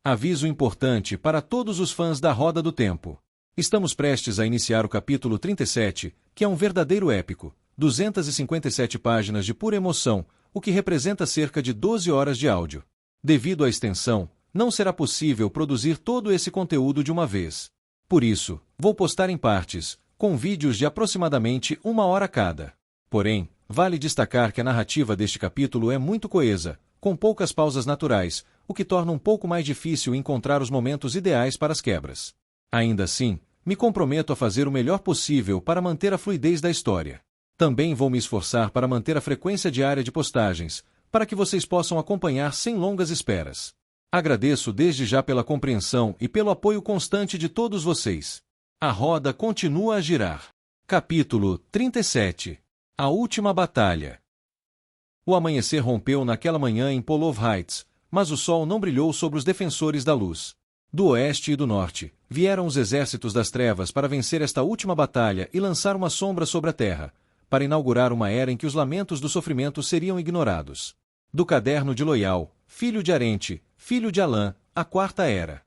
Aviso importante para todos os fãs da Roda do Tempo. Estamos prestes a iniciar o capítulo 37, que é um verdadeiro épico, 257 páginas de pura emoção, o que representa cerca de 12 horas de áudio. Devido à extensão, não será possível produzir todo esse conteúdo de uma vez. Por isso, vou postar em partes, com vídeos de aproximadamente 1 hora cada. Porém, vale destacar que a narrativa deste capítulo é muito coesa, com poucas pausas naturais, o que torna um pouco mais difícil encontrar os momentos ideais para as quebras. Ainda assim, me comprometo a fazer o melhor possível para manter a fluidez da história. Também vou me esforçar para manter a frequência diária de postagens, para que vocês possam acompanhar sem longas esperas. Agradeço desde já pela compreensão e pelo apoio constante de todos vocês. A roda continua a girar. Capítulo 37. A última batalha. O amanhecer rompeu naquela manhã em Polov Heights, mas o sol não brilhou sobre os defensores da luz. Do oeste e do norte, vieram os exércitos das trevas para vencer esta última batalha e lançar uma sombra sobre a terra, para inaugurar uma era em que os lamentos do sofrimento seriam ignorados. Do caderno de Loial, filho de Arente, filho de Alan, a quarta era.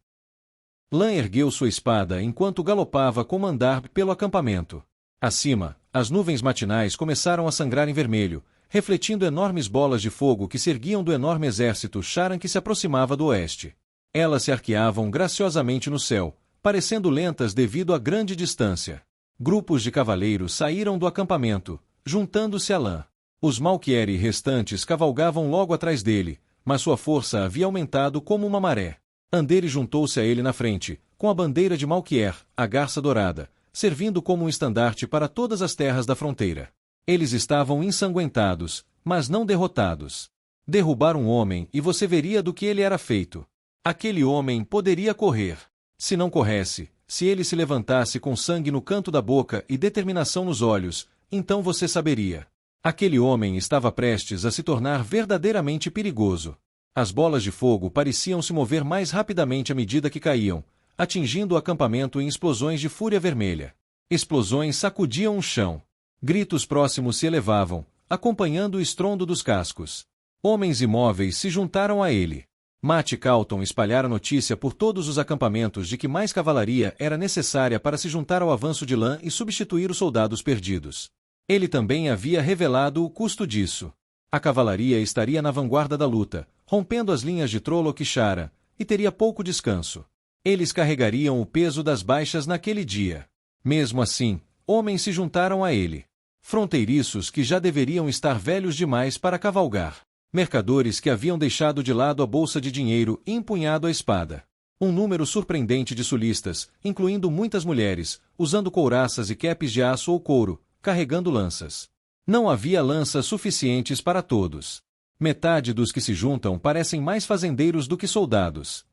Lan ergueu sua espada enquanto galopava com Mandarb pelo acampamento. Acima, as nuvens matinais começaram a sangrar em vermelho, refletindo enormes bolas de fogo que se erguiam do enorme exército Charan que se aproximava do oeste. Elas se arqueavam graciosamente no céu, parecendo lentas devido à grande distância. Grupos de cavaleiros saíram do acampamento, juntando-se a Lan. Os Malquieri restantes cavalgavam logo atrás dele, mas sua força havia aumentado como uma maré. Andere juntou-se a ele na frente, com a bandeira de Malquier, a garça dourada, servindo como um estandarte para todas as terras da fronteira. Eles estavam ensanguentados, mas não derrotados. Derrubar um homem e você veria do que ele era feito. Aquele homem poderia correr. Se não corresse, se ele se levantasse com sangue no canto da boca e determinação nos olhos, então você saberia. Aquele homem estava prestes a se tornar verdadeiramente perigoso. As bolas de fogo pareciam se mover mais rapidamente à medida que caíam, atingindo o acampamento em explosões de fúria vermelha. Explosões sacudiam o chão. Gritos próximos se elevavam, acompanhando o estrondo dos cascos. Homens imóveis se juntaram a ele. Matt e Calton espalharam notícia por todos os acampamentos de que mais cavalaria era necessária para se juntar ao avanço de Lan e substituir os soldados perdidos. Ele também havia revelado o custo disso. A cavalaria estaria na vanguarda da luta, rompendo as linhas de Trolloc e Charan, e teria pouco descanso. Eles carregariam o peso das baixas naquele dia. Mesmo assim, homens se juntaram a ele. Fronteiriços que já deveriam estar velhos demais para cavalgar. Mercadores que haviam deixado de lado a bolsa de dinheiro e empunhado a espada. Um número surpreendente de sulistas, incluindo muitas mulheres, usando couraças e capes de aço ou couro, carregando lanças. Não havia lanças suficientes para todos. Metade dos que se juntam parecem mais fazendeiros do que soldados.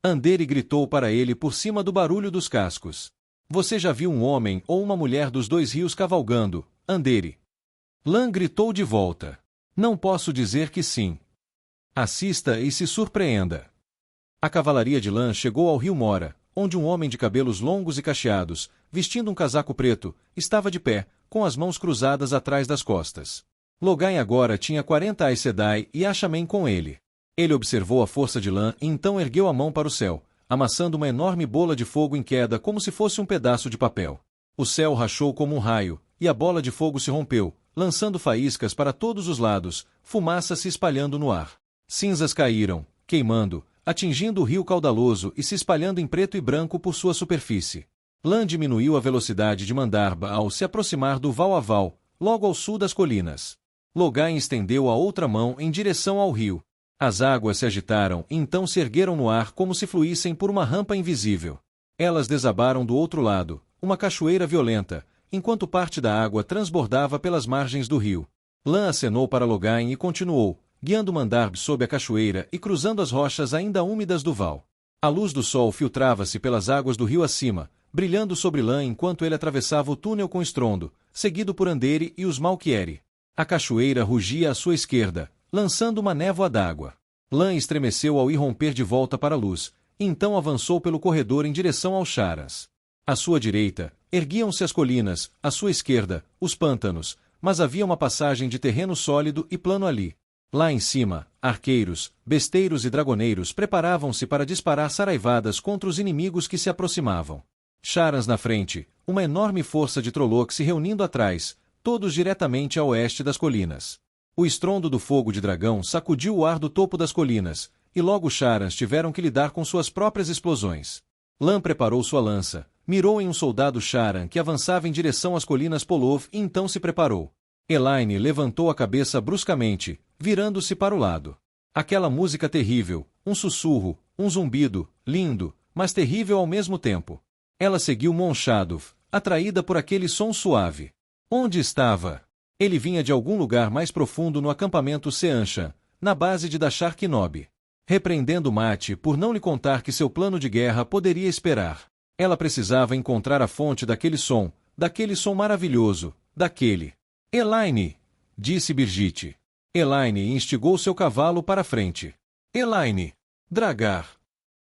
Andere gritou para ele por cima do barulho dos cascos. Você já viu um homem ou uma mulher dos dois rios cavalgando, Andere? Lan gritou de volta. Não posso dizer que sim. Assista e se surpreenda. A cavalaria de Lan chegou ao rio Mora, onde um homem de cabelos longos e cacheados, vestindo um casaco preto, estava de pé, com as mãos cruzadas atrás das costas. Logain agora tinha 40 Aes Sedai e Ashamen com ele. Ele observou a força de Lan e então ergueu a mão para o céu, amassando uma enorme bola de fogo em queda como se fosse um pedaço de papel. O céu rachou como um raio, e a bola de fogo se rompeu, lançando faíscas para todos os lados, fumaça se espalhando no ar. Cinzas caíram, queimando, atingindo o rio caudaloso e se espalhando em preto e branco por sua superfície. Lan diminuiu a velocidade de Mandarba ao se aproximar do Val a Val, logo ao sul das colinas. Logain estendeu a outra mão em direção ao rio. As águas se agitaram e então se ergueram no ar como se fluíssem por uma rampa invisível. Elas desabaram do outro lado, uma cachoeira violenta, enquanto parte da água transbordava pelas margens do rio. Lan acenou para Logain e continuou, guiando Mandarb sob a cachoeira e cruzando as rochas ainda úmidas do val. A luz do sol filtrava-se pelas águas do rio acima, brilhando sobre Lan enquanto ele atravessava o túnel com estrondo, seguido por Andere e os Malquieri. A cachoeira rugia à sua esquerda, lançando uma névoa d'água. Lan estremeceu ao ir romper de volta para a luz, e então avançou pelo corredor em direção aos Charans. À sua direita, erguiam-se as colinas, à sua esquerda, os pântanos, mas havia uma passagem de terreno sólido e plano ali. Lá em cima, arqueiros, besteiros e dragoneiros preparavam-se para disparar saraivadas contra os inimigos que se aproximavam. Charans na frente, uma enorme força de Trolloc se reunindo atrás, todos diretamente a oeste das colinas. O estrondo do fogo de dragão sacudiu o ar do topo das colinas, e logo Charans tiveram que lidar com suas próprias explosões. Lan preparou sua lança, mirou em um soldado Charan que avançava em direção às colinas Polov e então se preparou. Elaine levantou a cabeça bruscamente, virando-se para o lado. Aquela música terrível, um sussurro, um zumbido, lindo, mas terrível ao mesmo tempo. Ela seguiu Monshadov, atraída por aquele som suave. Onde estava? Ele vinha de algum lugar mais profundo no acampamento Seanchan, na base de Dashar Kinobi. Repreendendo Mate por não lhe contar que seu plano de guerra poderia esperar. Ela precisava encontrar a fonte daquele som maravilhoso, daquele. Elaine! Disse Birgitte. Elaine instigou seu cavalo para a frente. Elaine! Dragar!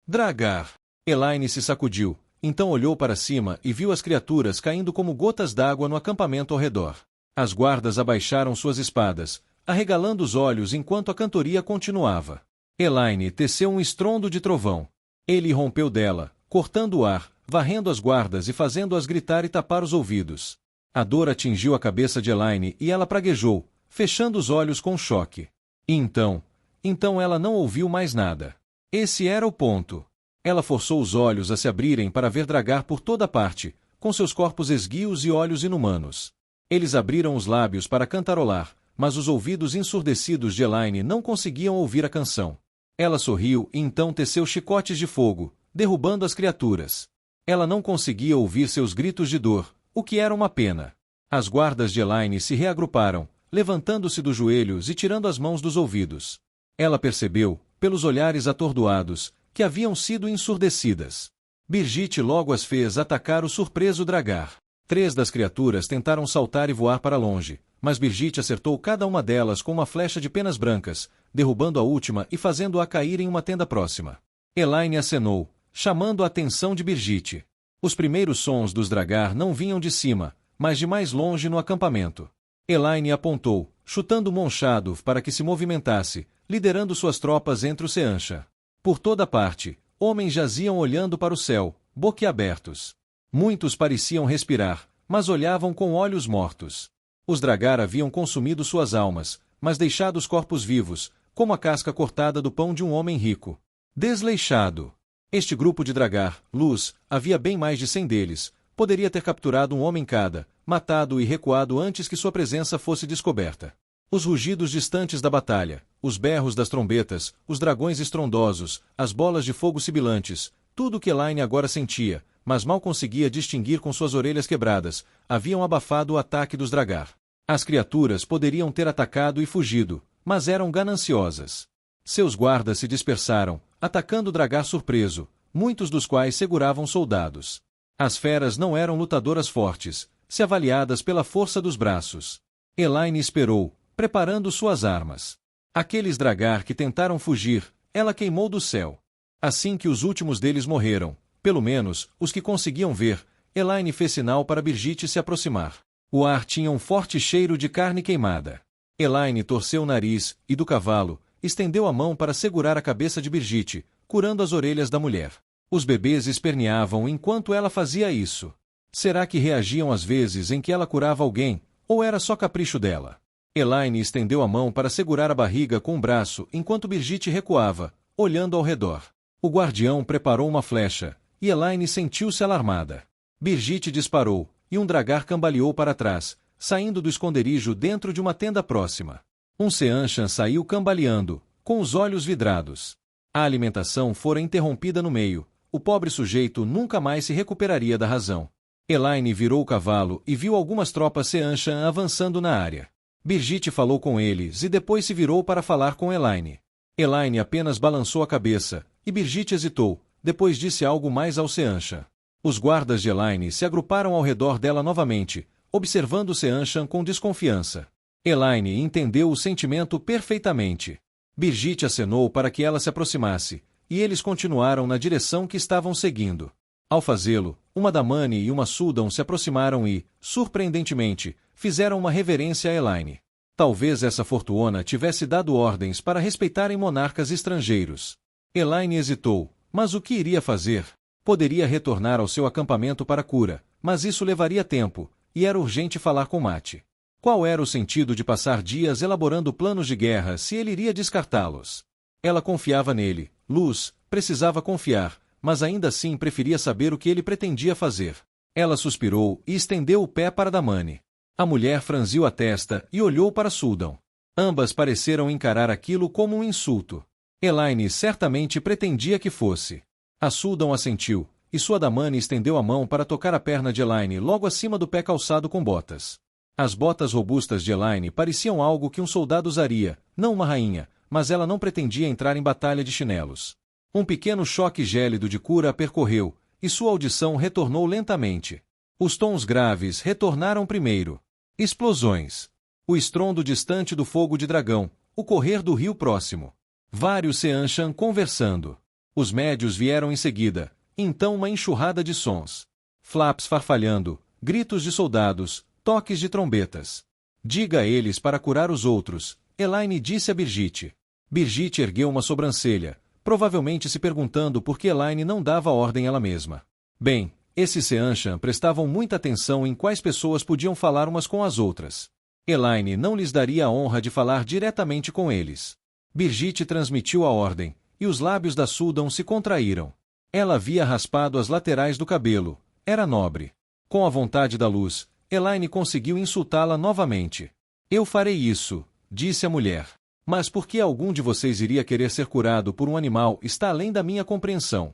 Dragar! Elaine se sacudiu, então olhou para cima e viu as criaturas caindo como gotas d'água no acampamento ao redor. As guardas abaixaram suas espadas, arregalando os olhos enquanto a cantoria continuava. Elaine teceu um estrondo de trovão. Ele irrompeu dela, cortando o ar, varrendo as guardas e fazendo-as gritar e tapar os ouvidos. A dor atingiu a cabeça de Elaine e ela praguejou, fechando os olhos com choque. E então ela não ouviu mais nada. Esse era o ponto. Ela forçou os olhos a se abrirem para ver Dragar por toda parte, com seus corpos esguios e olhos inumanos. Eles abriram os lábios para cantarolar, mas os ouvidos ensurdecidos de Elaine não conseguiam ouvir a canção. Ela sorriu e então teceu chicotes de fogo, derrubando as criaturas. Ela não conseguia ouvir seus gritos de dor, o que era uma pena. As guardas de Elaine se reagruparam, levantando-se dos joelhos e tirando as mãos dos ouvidos. Ela percebeu, pelos olhares atordoados, que haviam sido ensurdecidas. Birgitte logo as fez atacar o surpreso Dragar. 3 das criaturas tentaram saltar e voar para longe, mas Birgitte acertou cada uma delas com uma flecha de penas brancas, derrubando a última e fazendo-a cair em uma tenda próxima. Elaine acenou, chamando a atenção de Birgitte. Os primeiros sons dos Dragar não vinham de cima, mas de mais longe no acampamento. Elaine apontou, chutando Monshadov para que se movimentasse, liderando suas tropas entre o Seanchan. Por toda parte, homens jaziam olhando para o céu, boquiabertos. Muitos pareciam respirar, mas olhavam com olhos mortos. Os Dragar haviam consumido suas almas, mas deixado os corpos vivos, como a casca cortada do pão de um homem rico. Desleixado. Este grupo de Dragar, Luz, havia bem mais de 100 deles, poderia ter capturado um homem cada, matado e recuado antes que sua presença fosse descoberta. Os rugidos distantes da batalha, os berros das trombetas, os dragões estrondosos, as bolas de fogo sibilantes, tudo o que Elaine agora sentia, mas mal conseguia distinguir com suas orelhas quebradas, haviam abafado o ataque dos Dragar. As criaturas poderiam ter atacado e fugido, mas eram gananciosas. Seus guardas se dispersaram, atacando o Dragar surpreso, muitos dos quais seguravam soldados. As feras não eram lutadoras fortes, se avaliadas pela força dos braços. Elaine esperou, preparando suas armas. Aqueles Dragar que tentaram fugir, ela queimou do céu. Assim que os últimos deles morreram, pelo menos, os que conseguiam ver, Elaine fez sinal para Birgitte se aproximar. O ar tinha um forte cheiro de carne queimada. Elaine torceu o nariz, e do cavalo, estendeu a mão para segurar a cabeça de Birgitte, curando as orelhas da mulher. Os bebês esperneavam enquanto ela fazia isso. Será que reagiam às vezes em que ela curava alguém, ou era só capricho dela? Elaine estendeu a mão para segurar a barriga com o braço enquanto Birgitte recuava, olhando ao redor. O guardião preparou uma flecha, e Elaine sentiu-se alarmada. Birgitte disparou, e um Dragar cambaleou para trás, saindo do esconderijo dentro de uma tenda próxima. Um Seanchan saiu cambaleando, com os olhos vidrados. A alimentação fora interrompida no meio, o pobre sujeito nunca mais se recuperaria da razão. Elaine virou o cavalo e viu algumas tropas Seanchan avançando na área. Birgitte falou com eles e depois se virou para falar com Elaine. Elaine apenas balançou a cabeça, e Birgitte hesitou, depois disse algo mais ao Seanchan. Os guardas de Elaine se agruparam ao redor dela novamente, observando o Seanchan com desconfiança. Elaine entendeu o sentimento perfeitamente. Birgitte acenou para que ela se aproximasse, e eles continuaram na direção que estavam seguindo. Ao fazê-lo, uma Damani e uma Suldan se aproximaram e, surpreendentemente, fizeram uma reverência a Elaine. Talvez essa fortuona tivesse dado ordens para respeitarem monarcas estrangeiros. Elaine hesitou, mas o que iria fazer? Poderia retornar ao seu acampamento para cura, mas isso levaria tempo, e era urgente falar com Mate. Qual era o sentido de passar dias elaborando planos de guerra se ele iria descartá-los? Ela confiava nele, Luz, precisava confiar, mas ainda assim preferia saber o que ele pretendia fazer. Ela suspirou e estendeu o pé para Damani. A mulher franziu a testa e olhou para Suldan. Ambas pareceram encarar aquilo como um insulto. Elaine certamente pretendia que fosse. A Suldan assentiu, e sua Damani estendeu a mão para tocar a perna de Elaine logo acima do pé calçado com botas. As botas robustas de Elaine pareciam algo que um soldado usaria, não uma rainha, mas ela não pretendia entrar em batalha de chinelos. Um pequeno choque gélido de cura a percorreu, e sua audição retornou lentamente. Os tons graves retornaram primeiro. Explosões. O estrondo distante do fogo de dragão, o correr do rio próximo. Vários Seanchan conversando. Os médios vieram em seguida, então uma enxurrada de sons. Flaps farfalhando, gritos de soldados, toques de trombetas. Diga a eles para curar os outros, Elaine disse a Birgitte. Birgitte ergueu uma sobrancelha, provavelmente se perguntando por que Elaine não dava ordem ela mesma. Bem, esses Seanchan prestavam muita atenção em quais pessoas podiam falar umas com as outras. Elaine não lhes daria a honra de falar diretamente com eles. Birgitte transmitiu a ordem, e os lábios da Suldan se contraíram. Ela havia raspado as laterais do cabelo. Era nobre. Com a vontade da luz, Elaine conseguiu insultá-la novamente. Eu farei isso, disse a mulher. Mas por que algum de vocês iria querer ser curado por um animal está além da minha compreensão.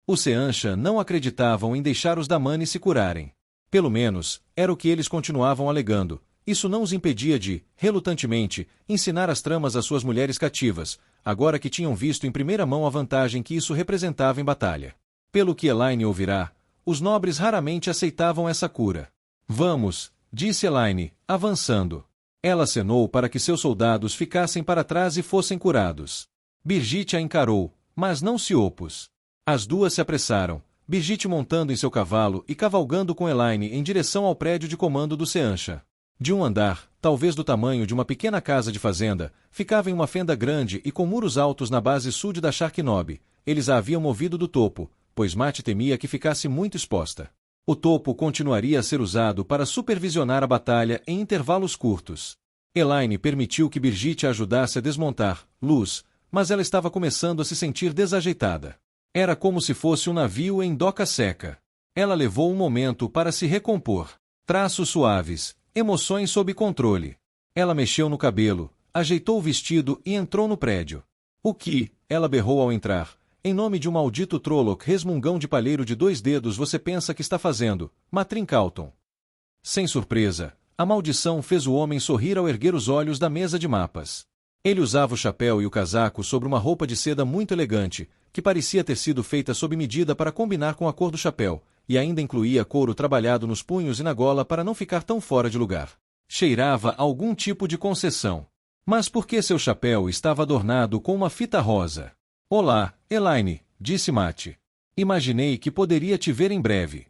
Os Seanchan não acreditavam em deixar os Damani se curarem. Pelo menos, era o que eles continuavam alegando. Isso não os impedia de, relutantemente, ensinar as tramas às suas mulheres cativas, agora que tinham visto em primeira mão a vantagem que isso representava em batalha. Pelo que Elaine ouvirá, os nobres raramente aceitavam essa cura. Vamos, disse Elaine, avançando. Ela acenou para que seus soldados ficassem para trás e fossem curados. Birgitte a encarou, mas não se opôs. As duas se apressaram, Birgitte montando em seu cavalo e cavalgando com Elaine em direção ao prédio de comando do Seanchan. De um andar, talvez do tamanho de uma pequena casa de fazenda, ficava em uma fenda grande e com muros altos na base sul da Sharknob. Eles a haviam movido do topo, pois Mate temia que ficasse muito exposta. O topo continuaria a ser usado para supervisionar a batalha em intervalos curtos. Elaine permitiu que Birgitte a ajudasse a desmontar, Luz, mas ela estava começando a se sentir desajeitada. Era como se fosse um navio em doca seca. Ela levou um momento para se recompor. Traços suaves, emoções sob controle. Ela mexeu no cabelo, ajeitou o vestido e entrou no prédio. O que, ela berrou ao entrar, em nome de um maldito Trolloc resmungão de palheiro de 2 dedos você pensa que está fazendo, Matrin Calton? Sem surpresa, a maldição fez o homem sorrir ao erguer os olhos da mesa de mapas. Ele usava o chapéu e o casaco sobre uma roupa de seda muito elegante, que parecia ter sido feita sob medida para combinar com a cor do chapéu, e ainda incluía couro trabalhado nos punhos e na gola para não ficar tão fora de lugar. Cheirava a algum tipo de concessão. Mas por que seu chapéu estava adornado com uma fita rosa? Olá, Elaine, disse Mate. Imaginei que poderia te ver em breve.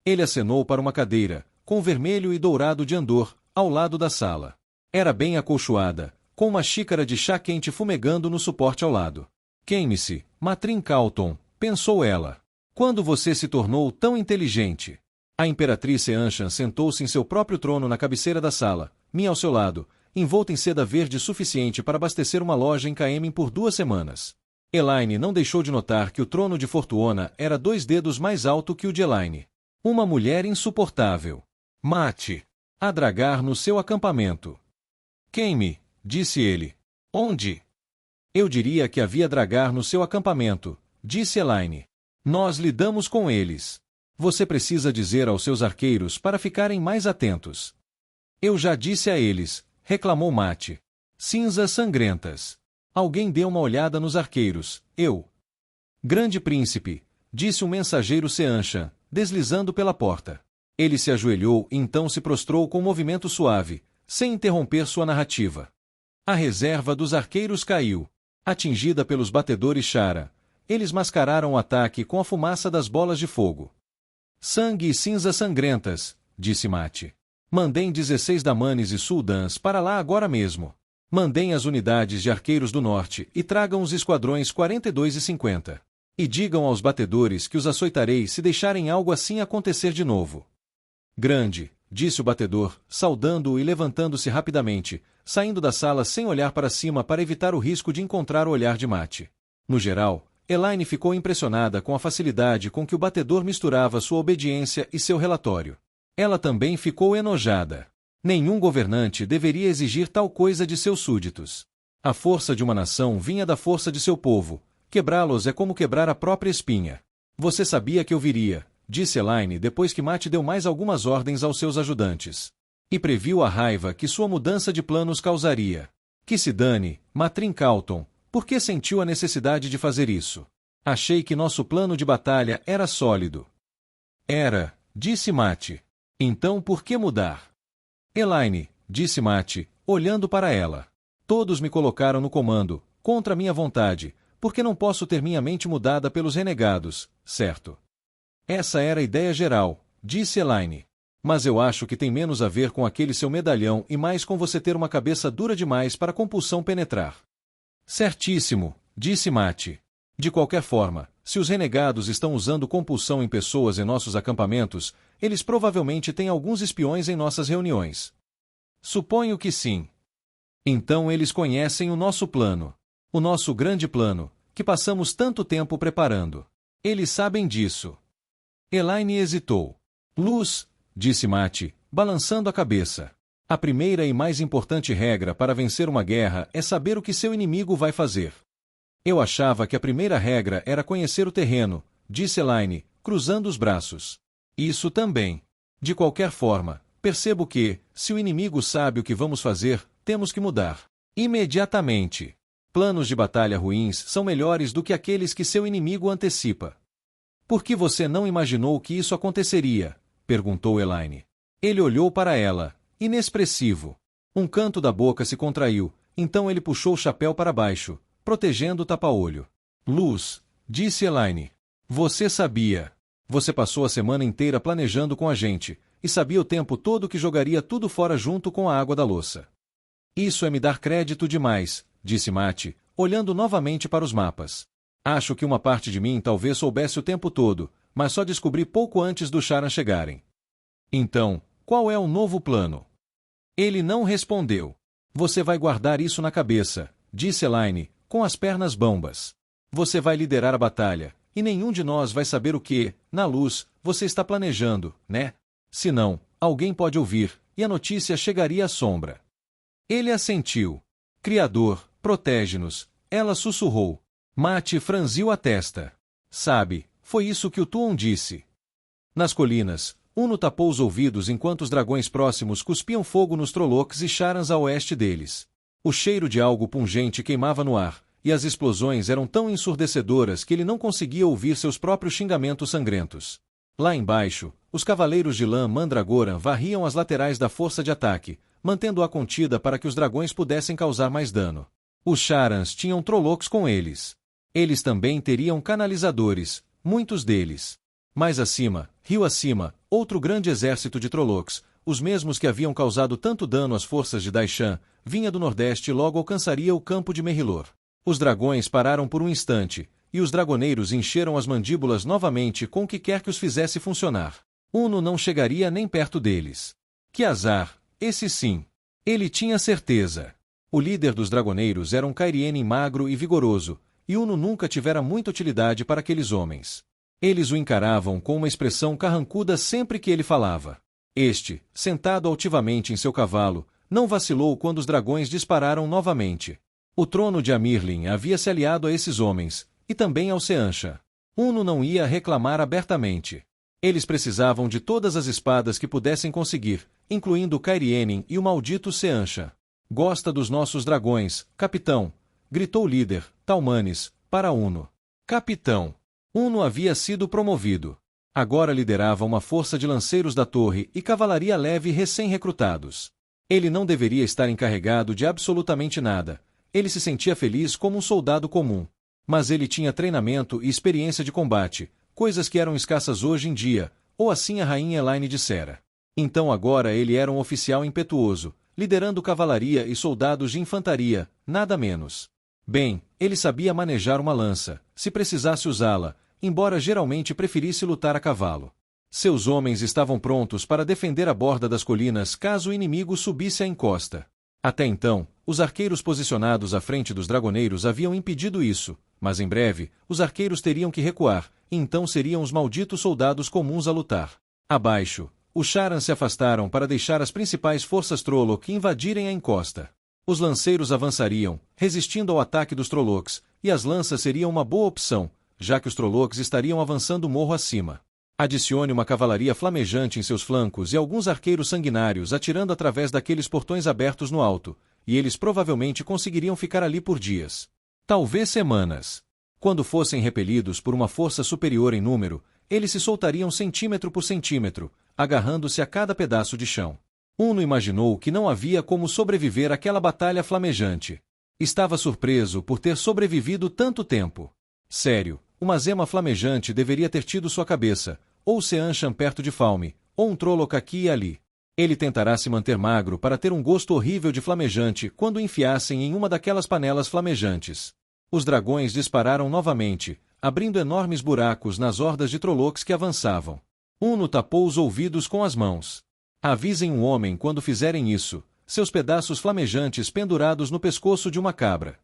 Ele acenou para uma cadeira, com vermelho e dourado de andor, ao lado da sala. Era bem acolchoada, com uma xícara de chá quente fumegando no suporte ao lado. Queime-se, Matrin Calton, pensou ela. Quando você se tornou tão inteligente? A imperatriz Seanchan sentou-se em seu próprio trono na cabeceira da sala, Minha ao seu lado, envolta em seda verde suficiente para abastecer uma loja em Caemim por 2 semanas. Elaine não deixou de notar que o trono de Fortuona era 2 dedos mais alto que o de Elaine. Uma mulher insuportável. Mate. A dragar no seu acampamento. Queime, disse ele. Onde? Eu diria que havia dragar no seu acampamento, disse Elaine. Nós lidamos com eles. Você precisa dizer aos seus arqueiros para ficarem mais atentos. Eu já disse a eles, reclamou Mate. Cinzas sangrentas. Alguém deu uma olhada nos arqueiros, eu. Grande príncipe, disse um mensageiro Seanchan, deslizando pela porta. Ele se ajoelhou e então se prostrou com um movimento suave, sem interromper sua narrativa. A reserva dos arqueiros caiu. Atingida pelos batedores Shara, eles mascararam o ataque com a fumaça das bolas de fogo. Sangue e cinzas sangrentas, disse Mate. Mandem 16 damanes e suldãs para lá agora mesmo. Mandem as unidades de arqueiros do norte e tragam os esquadrões 42 e 50. E digam aos batedores que os açoitarei se deixarem algo assim acontecer de novo. Grande, disse o batedor, saudando-o e levantando-se rapidamente, saindo da sala sem olhar para cima para evitar o risco de encontrar o olhar de Mate. No geral, Elaine ficou impressionada com a facilidade com que o batedor misturava sua obediência e seu relatório. Ela também ficou enojada. Nenhum governante deveria exigir tal coisa de seus súditos. A força de uma nação vinha da força de seu povo. Quebrá-los é como quebrar a própria espinha. Você sabia que eu viria, disse Elaine depois que Mate deu mais algumas ordens aos seus ajudantes. E previu a raiva que sua mudança de planos causaria. Que se dane, Matrim Calton, por que sentiu a necessidade de fazer isso? Achei que nosso plano de batalha era sólido. Era, disse Mate. Então por que mudar? Elaine, disse Mate, olhando para ela. Todos me colocaram no comando, contra minha vontade, porque não posso ter minha mente mudada pelos renegados, certo? Essa era a ideia geral, disse Elaine. Mas eu acho que tem menos a ver com aquele seu medalhão e mais com você ter uma cabeça dura demais para a compulsão penetrar. Certíssimo, disse Mate. De qualquer forma, se os renegados estão usando compulsão em pessoas em nossos acampamentos, eles provavelmente têm alguns espiões em nossas reuniões. Suponho que sim. Então eles conhecem o nosso plano. O nosso grande plano, que passamos tanto tempo preparando. Eles sabem disso. Elaine hesitou. Luz, disse Mate, balançando a cabeça. A primeira e mais importante regra para vencer uma guerra é saber o que seu inimigo vai fazer. Eu achava que a primeira regra era conhecer o terreno, disse Elaine, cruzando os braços. Isso também. De qualquer forma, percebo que, se o inimigo sabe o que vamos fazer, temos que mudar. Imediatamente. Planos de batalha ruins são melhores do que aqueles que seu inimigo antecipa. Por que você não imaginou que isso aconteceria? Perguntou Elaine. Ele olhou para ela, inexpressivo. Um canto da boca se contraiu, então ele puxou o chapéu para baixo, protegendo o tapa-olho. Luz, disse Elaine. Você sabia. Você passou a semana inteira planejando com a gente, e sabia o tempo todo que jogaria tudo fora junto com a água da louça. Isso é me dar crédito demais, disse Mate, olhando novamente para os mapas. Acho que uma parte de mim talvez soubesse o tempo todo, mas só descobri pouco antes do Charan chegarem. Então, qual é o novo plano? Ele não respondeu. Você vai guardar isso na cabeça, disse Elaine, com as pernas bambas. Você vai liderar a batalha, e nenhum de nós vai saber o que, na luz, você está planejando, né? Se não, alguém pode ouvir, e a notícia chegaria à sombra. Ele assentiu. Criador, protege-nos, ela sussurrou. Mate franziu a testa. Sabe, foi isso que o Tuon disse. Nas colinas, Uno tapou os ouvidos enquanto os dragões próximos cuspiam fogo nos Trollocs e Charans a oeste deles. O cheiro de algo pungente queimava no ar, e as explosões eram tão ensurdecedoras que ele não conseguia ouvir seus próprios xingamentos sangrentos. Lá embaixo, os cavaleiros de lã Mandragoran varriam as laterais da força de ataque, mantendo-a contida para que os dragões pudessem causar mais dano. Os Charans tinham Trollocs com eles. Eles também teriam canalizadores, muitos deles. Mais acima, rio acima, outro grande exército de Trollocs, os mesmos que haviam causado tanto dano às forças de Daishan, vinha do nordeste e logo alcançaria o campo de Merrilor. Os dragões pararam por um instante, e os dragoneiros encheram as mandíbulas novamente com o que quer que os fizesse funcionar. Uno não chegaria nem perto deles. Que azar, esse sim. Ele tinha certeza. O líder dos dragoneiros era um Cairhienin magro e vigoroso, e Uno nunca tivera muita utilidade para aqueles homens. Eles o encaravam com uma expressão carrancuda sempre que ele falava. Este, sentado altivamente em seu cavalo, não vacilou quando os dragões dispararam novamente. O trono de Amirlin havia se aliado a esses homens, e também ao Seanchan. Uno não ia reclamar abertamente. Eles precisavam de todas as espadas que pudessem conseguir, incluindo o Cairhienin e o maldito Seanchan. Gosta dos nossos dragões, capitão, gritou o líder, Talmanes, para Uno. Capitão. Uno havia sido promovido. Agora liderava uma força de lanceiros da torre e cavalaria leve recém-recrutados. Ele não deveria estar encarregado de absolutamente nada. Ele se sentia feliz como um soldado comum. Mas ele tinha treinamento e experiência de combate, coisas que eram escassas hoje em dia, ou assim a rainha Elaine dissera. Então agora ele era um oficial impetuoso, liderando cavalaria e soldados de infantaria, nada menos. Bem, ele sabia manejar uma lança, se precisasse usá-la, embora geralmente preferisse lutar a cavalo. Seus homens estavam prontos para defender a borda das colinas caso o inimigo subisse a encosta. Até então, os arqueiros posicionados à frente dos dragoneiros haviam impedido isso, mas em breve, os arqueiros teriam que recuar, e então seriam os malditos soldados comuns a lutar. Abaixo, os Charan se afastaram para deixar as principais forças Trolloc invadirem a encosta. Os lanceiros avançariam, resistindo ao ataque dos Trollocs, e as lanças seriam uma boa opção, já que os Trollocs estariam avançando morro acima. Adicione uma cavalaria flamejante em seus flancos e alguns arqueiros sanguinários atirando através daqueles portões abertos no alto, e eles provavelmente conseguiriam ficar ali por dias. Talvez semanas. Quando fossem repelidos por uma força superior em número, eles se soltariam centímetro por centímetro, agarrando-se a cada pedaço de chão. Uno imaginou que não havia como sobreviver àquela batalha flamejante. Estava surpreso por ter sobrevivido tanto tempo. Sério, uma zema flamejante deveria ter tido sua cabeça, ou Seanchan perto de Falme, ou um Trolloc aqui e ali. Ele tentará se manter magro para ter um gosto horrível de flamejante quando o enfiassem em uma daquelas panelas flamejantes. Os dragões dispararam novamente, abrindo enormes buracos nas hordas de Trollocs que avançavam. Uno tapou os ouvidos com as mãos. Avisem um homem quando fizerem isso, seus pedaços flamejantes pendurados no pescoço de uma cabra.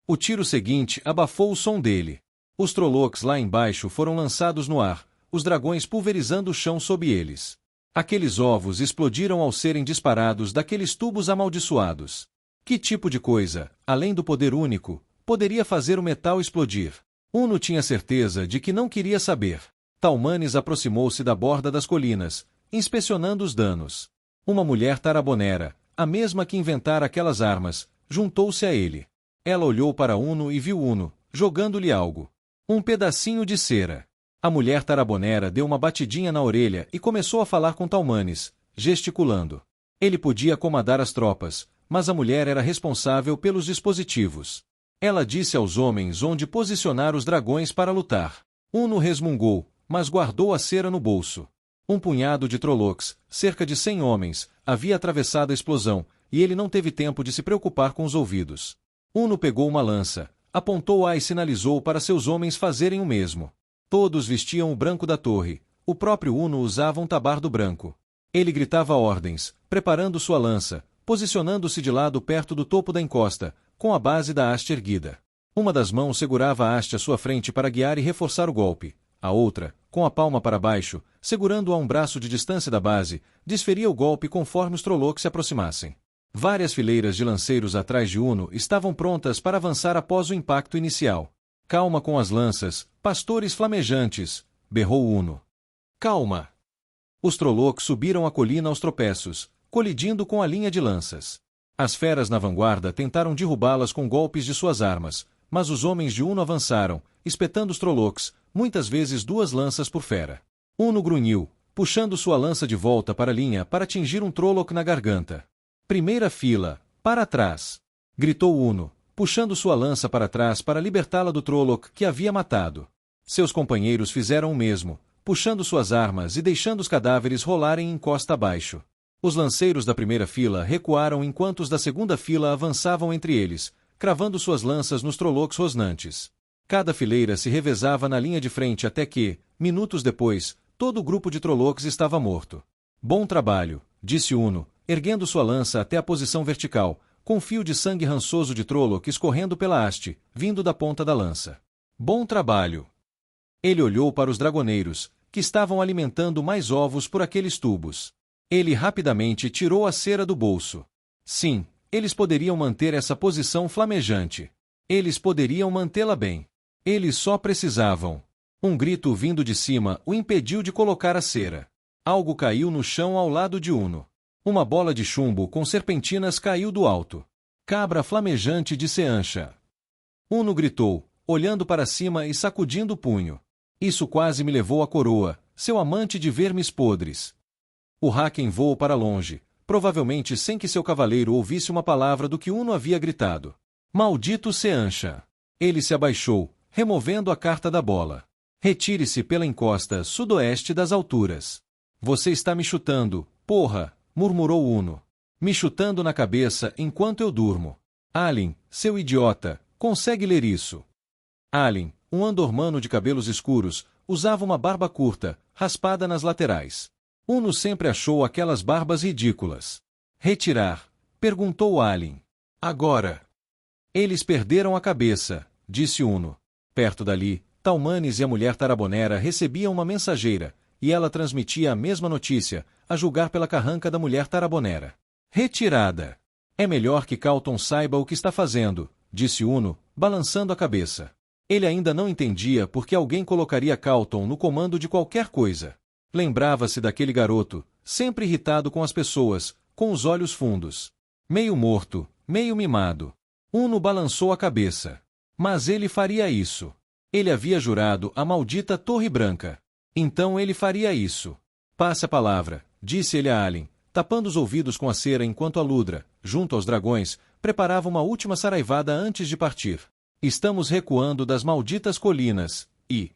O tiro seguinte abafou o som dele. Os Trollocs lá embaixo foram lançados no ar, os dragões pulverizando o chão sob eles. Aqueles ovos explodiram ao serem disparados daqueles tubos amaldiçoados. Que tipo de coisa, além do poder único, poderia fazer o metal explodir? Uno tinha certeza de que não queria saber. Talmanes aproximou-se da borda das colinas, inspecionando os danos. Uma mulher tarabonera, a mesma que inventara aquelas armas, juntou-se a ele. Ela olhou para Uno e viu Uno, jogando-lhe algo. Um pedacinho de cera. A mulher tarabonera deu uma batidinha na orelha e começou a falar com Talmanes, gesticulando. Ele podia comandar as tropas, mas a mulher era responsável pelos dispositivos. Ela disse aos homens onde posicionar os dragões para lutar. Uno resmungou, mas guardou a cera no bolso. Um punhado de Trollocs, cerca de 100 homens, havia atravessado a explosão, e ele não teve tempo de se preocupar com os ouvidos. Uno pegou uma lança, apontou-a e sinalizou para seus homens fazerem o mesmo. Todos vestiam o branco da torre, o próprio Uno usava um tabardo branco. Ele gritava ordens, preparando sua lança, posicionando-se de lado perto do topo da encosta, com a base da haste erguida. Uma das mãos segurava a haste à sua frente para guiar e reforçar o golpe. A outra, com a palma para baixo, segurando-a a um braço de distância da base, desferia o golpe conforme os Trollocs se aproximassem. Várias fileiras de lanceiros atrás de Uno estavam prontas para avançar após o impacto inicial. Calma com as lanças, pastores flamejantes, berrou Uno. Calma! Os Trollocs subiram a colina aos tropeços, colidindo com a linha de lanças. As feras na vanguarda tentaram derrubá-las com golpes de suas armas, mas os homens de Uno avançaram, espetando os Trollocs, muitas vezes 2 lanças por fera. Uno grunhiu, puxando sua lança de volta para a linha para atingir um Trolloc na garganta. Primeira fila, para trás! Gritou Uno, puxando sua lança para trás para libertá-la do Trolloc que havia matado. Seus companheiros fizeram o mesmo, puxando suas armas e deixando os cadáveres rolarem em encosta abaixo. Os lanceiros da primeira fila recuaram enquanto os da segunda fila avançavam entre eles, cravando suas lanças nos Trollocs rosnantes. Cada fileira se revezava na linha de frente até que, minutos depois, todo o grupo de Trollocs estava morto. Bom trabalho, disse Uno, erguendo sua lança até a posição vertical, com fio de sangue rançoso de Trolloc escorrendo pela haste, vindo da ponta da lança. Bom trabalho! Ele olhou para os dragoneiros, que estavam alimentando mais ovos por aqueles tubos. Ele rapidamente tirou a cera do bolso. Sim, eles poderiam manter essa posição flamejante. Eles poderiam mantê-la bem. Eles só precisavam. Um grito vindo de cima o impediu de colocar a cera. Algo caiu no chão ao lado de Uno. Uma bola de chumbo com serpentinas caiu do alto. Cabra flamejante de Seanchan. Uno gritou, olhando para cima e sacudindo o punho. Isso quase me levou à coroa, seu amante de vermes podres. O Haken voou para longe, provavelmente sem que seu cavaleiro ouvisse uma palavra do que Uno havia gritado. Maldito Seanchan! Ele se abaixou, removendo a carta da bola. Retire-se pela encosta sudoeste das alturas. Você está me chutando, Porra! Murmurou Uno. Me chutando na cabeça enquanto eu durmo. Alien, seu idiota, consegue ler isso? Alien, um andormano de cabelos escuros, usava uma barba curta, raspada nas laterais. Uno sempre achou aquelas barbas ridículas. Retirar? Perguntou Alien. Agora. Eles perderam a cabeça, disse Uno. Perto dali, Talmanes e a mulher Tarabonera recebiam uma mensageira, e ela transmitia a mesma notícia, a julgar pela carranca da mulher Tarabonera. Retirada. É melhor que Calton saiba o que está fazendo, disse Uno, balançando a cabeça. Ele ainda não entendia por que alguém colocaria Calton no comando de qualquer coisa. Lembrava-se daquele garoto, sempre irritado com as pessoas, com os olhos fundos. Meio morto, meio mimado. Uno balançou a cabeça. Mas ele faria isso. Ele havia jurado a maldita Torre Branca. Então ele faria isso. Passe a palavra, disse ele a Alien, tapando os ouvidos com a cera enquanto a Ludra, junto aos dragões, preparava uma última saraivada antes de partir. Estamos recuando das malditas colinas, e...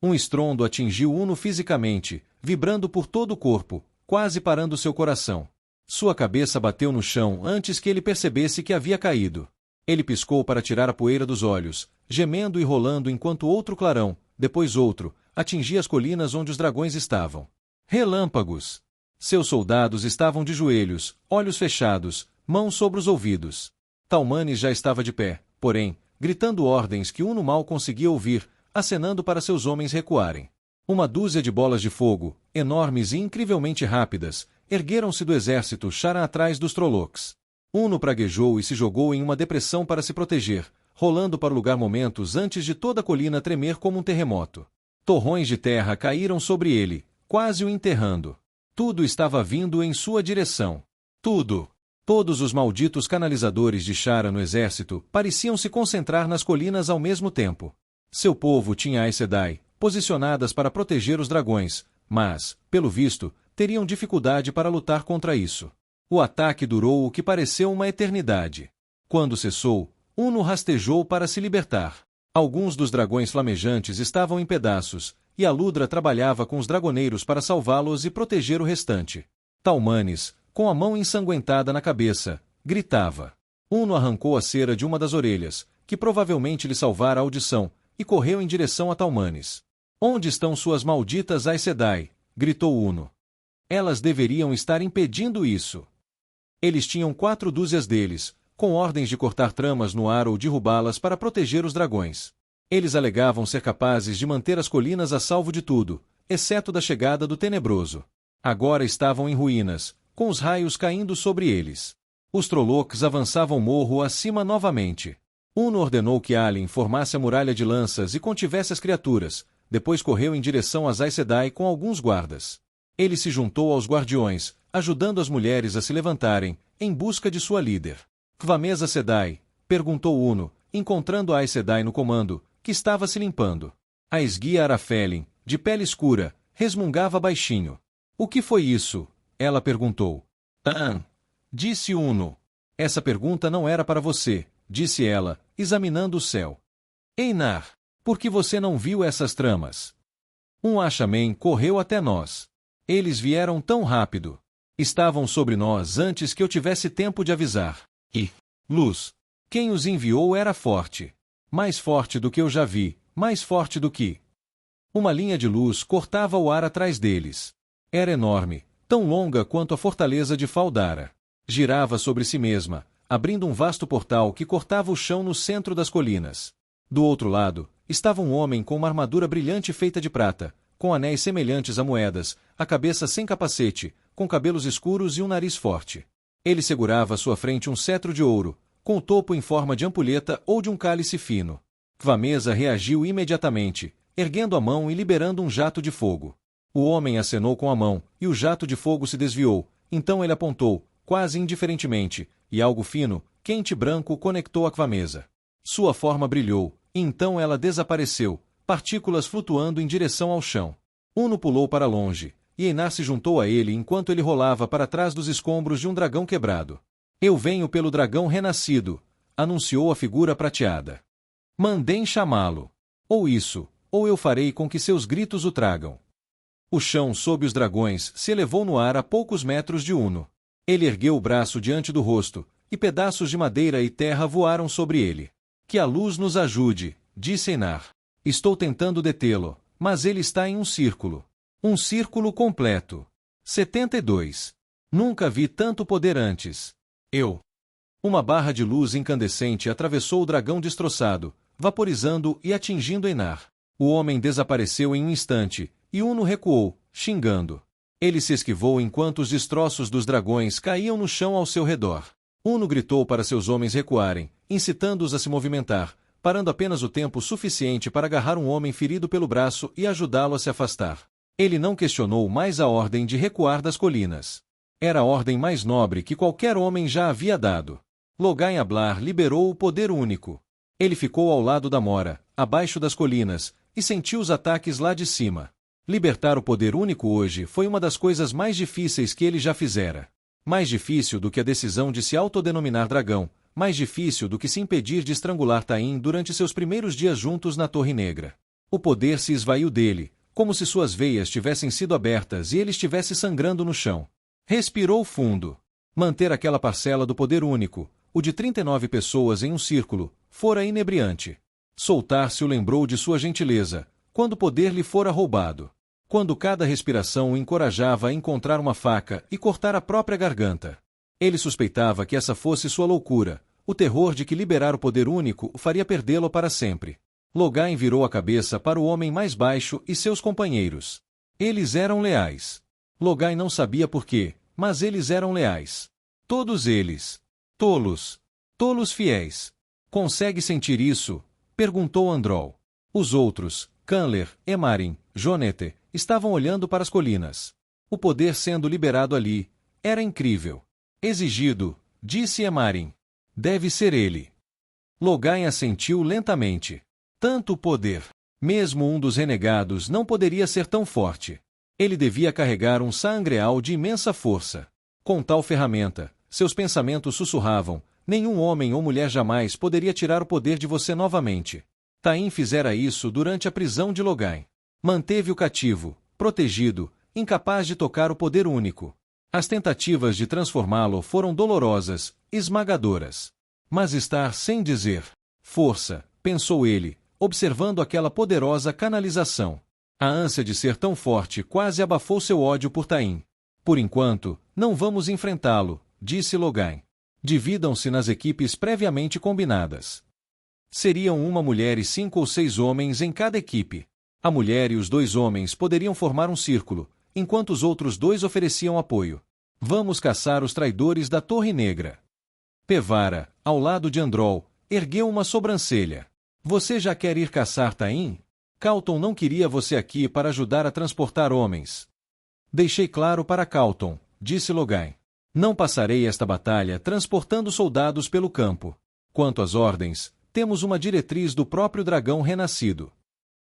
Um estrondo atingiu Uno fisicamente, vibrando por todo o corpo, quase parando seu coração. Sua cabeça bateu no chão antes que ele percebesse que havia caído. Ele piscou para tirar a poeira dos olhos, gemendo e rolando enquanto outro clarão, depois outro, atingia as colinas onde os dragões estavam. Relâmpagos! Seus soldados estavam de joelhos, olhos fechados, mãos sobre os ouvidos. Talmanes já estava de pé, porém, gritando ordens que Uno mal conseguia ouvir, acenando para seus homens recuarem. Uma dúzia de bolas de fogo, enormes e incrivelmente rápidas, ergueram-se do exército Charan atrás dos Trollocs. Uno praguejou e se jogou em uma depressão para se proteger, rolando para o lugar momentos antes de toda a colina tremer como um terremoto. Torrões de terra caíram sobre ele, quase o enterrando. Tudo estava vindo em sua direção. Tudo. Todos os malditos canalizadores de Charan no exército pareciam se concentrar nas colinas ao mesmo tempo. Seu povo tinha Aes Sedai, posicionadas para proteger os dragões, mas, pelo visto, teriam dificuldade para lutar contra isso. O ataque durou o que pareceu uma eternidade. Quando cessou, Uno rastejou para se libertar. Alguns dos dragões flamejantes estavam em pedaços, e a Ludra trabalhava com os dragoneiros para salvá-los e proteger o restante. Talmanes, com a mão ensanguentada na cabeça, gritava. Uno arrancou a cera de uma das orelhas, que provavelmente lhe salvara a audição, e correu em direção a Talmanes. Onde estão suas malditas Aes Sedai? Gritou Uno. Elas deveriam estar impedindo isso. Eles tinham 4 dúzias deles, com ordens de cortar tramas no ar ou derrubá-las para proteger os dragões. Eles alegavam ser capazes de manter as colinas a salvo de tudo, exceto da chegada do Tenebroso. Agora estavam em ruínas, com os raios caindo sobre eles. Os Trollocs avançavam morro acima novamente. Uno ordenou que Alien formasse a muralha de lanças e contivesse as criaturas, depois correu em direção às Aes Sedai com alguns guardas. Ele se juntou aos guardiões, ajudando as mulheres a se levantarem, em busca de sua líder. Kvamesa Sedai? Perguntou Uno, encontrando a Aes Sedai no comando, que estava se limpando. A esguia Arafelin, de pele escura, resmungava baixinho. O que foi isso? Ela perguntou. Disse Uno. Essa pergunta não era para você, disse ela, examinando o céu. Einar, por que você não viu essas tramas? Um Ashaman correu até nós. Eles vieram tão rápido. Estavam sobre nós antes que eu tivesse tempo de avisar. E, luz. Quem os enviou era forte. Mais forte do que eu já vi, mais forte do que... Uma linha de luz cortava o ar atrás deles. Era enorme, tão longa quanto a fortaleza de Faldara. Girava sobre si mesma, abrindo um vasto portal que cortava o chão no centro das colinas. Do outro lado, estava um homem com uma armadura brilhante feita de prata, com anéis semelhantes a moedas, a cabeça sem capacete, com cabelos escuros e um nariz forte. Ele segurava à sua frente um cetro de ouro, com o topo em forma de ampulheta ou de um cálice fino. Kvamesa reagiu imediatamente, erguendo a mão e liberando um jato de fogo. O homem acenou com a mão, e o jato de fogo se desviou, então ele apontou, quase indiferentemente, e algo fino, quente e branco conectou a Kvamesa. Sua forma brilhou, e então ela desapareceu, partículas flutuando em direção ao chão. Uno pulou para longe, e Einar se juntou a ele enquanto ele rolava para trás dos escombros de um dragão quebrado. Eu venho pelo dragão renascido, anunciou a figura prateada. Mandem chamá-lo. Ou isso, ou eu farei com que seus gritos o tragam. O chão sob os dragões se elevou no ar a poucos metros de Uno. Ele ergueu o braço diante do rosto, e pedaços de madeira e terra voaram sobre ele. Que a luz nos ajude, disse Einar. Estou tentando detê-lo, mas ele está em um círculo. Um círculo completo. 72. Nunca vi tanto poder antes. Uma barra de luz incandescente atravessou o dragão destroçado, vaporizando e atingindo Einar. O homem desapareceu em um instante, e Uno recuou, xingando. Ele se esquivou enquanto os destroços dos dragões caíam no chão ao seu redor. Uno gritou para seus homens recuarem, incitando-os a se movimentar, parando apenas o tempo suficiente para agarrar um homem ferido pelo braço e ajudá-lo a se afastar. Ele não questionou mais a ordem de recuar das colinas. Era a ordem mais nobre que qualquer homem já havia dado. Logain Ablar liberou o poder único. Ele ficou ao lado da Mora, abaixo das colinas, e sentiu os ataques lá de cima. Libertar o poder único hoje foi uma das coisas mais difíceis que ele já fizera. Mais difícil do que a decisão de se autodenominar dragão, mais difícil do que se impedir de estrangular Tain durante seus primeiros dias juntos na Torre Negra. O poder se esvaiu dele, como se suas veias tivessem sido abertas e ele estivesse sangrando no chão. Respirou fundo. Manter aquela parcela do poder único, o de 39 pessoas em um círculo, fora inebriante. Soltar-se o lembrou de sua gentileza, quando o poder lhe fora roubado. Quando cada respiração o encorajava a encontrar uma faca e cortar a própria garganta. Ele suspeitava que essa fosse sua loucura, o terror de que liberar o poder único o faria perdê-lo para sempre. Logain virou a cabeça para o homem mais baixo e seus companheiros. Eles eram leais. Logain não sabia por quê, mas eles eram leais. Todos eles. Tolos. Tolos fiéis. Consegue sentir isso? Perguntou Androl. Os outros, Canler, Emarin, Jonete, estavam olhando para as colinas. O poder sendo liberado ali. Era incrível. Exigido, disse Emarin. Deve ser ele. Logain assentiu lentamente. Tanto poder. Mesmo um dos renegados não poderia ser tão forte. Ele devia carregar um sangreal de imensa força. Com tal ferramenta, seus pensamentos sussurravam, nenhum homem ou mulher jamais poderia tirar o poder de você novamente. Tain fizera isso durante a prisão de Logain. Manteve-o cativo, protegido, incapaz de tocar o poder único. As tentativas de transformá-lo foram dolorosas, esmagadoras. Mas estar sem dizer força, pensou ele, observando aquela poderosa canalização. A ânsia de ser tão forte quase abafou seu ódio por Tain. Por enquanto, não vamos enfrentá-lo, disse Logain. Dividam-se nas equipes previamente combinadas. Seriam uma mulher e 5 ou 6 homens em cada equipe. A mulher e os 2 homens poderiam formar um círculo, enquanto os outros 2 ofereciam apoio. Vamos caçar os traidores da Torre Negra. Pevara, ao lado de Androl, ergueu uma sobrancelha. Você já quer ir caçar Tain? Calton não queria você aqui para ajudar a transportar homens. Deixei claro para Calton, disse Logain. Não passarei esta batalha transportando soldados pelo campo. Quanto às ordens, temos uma diretriz do próprio dragão renascido.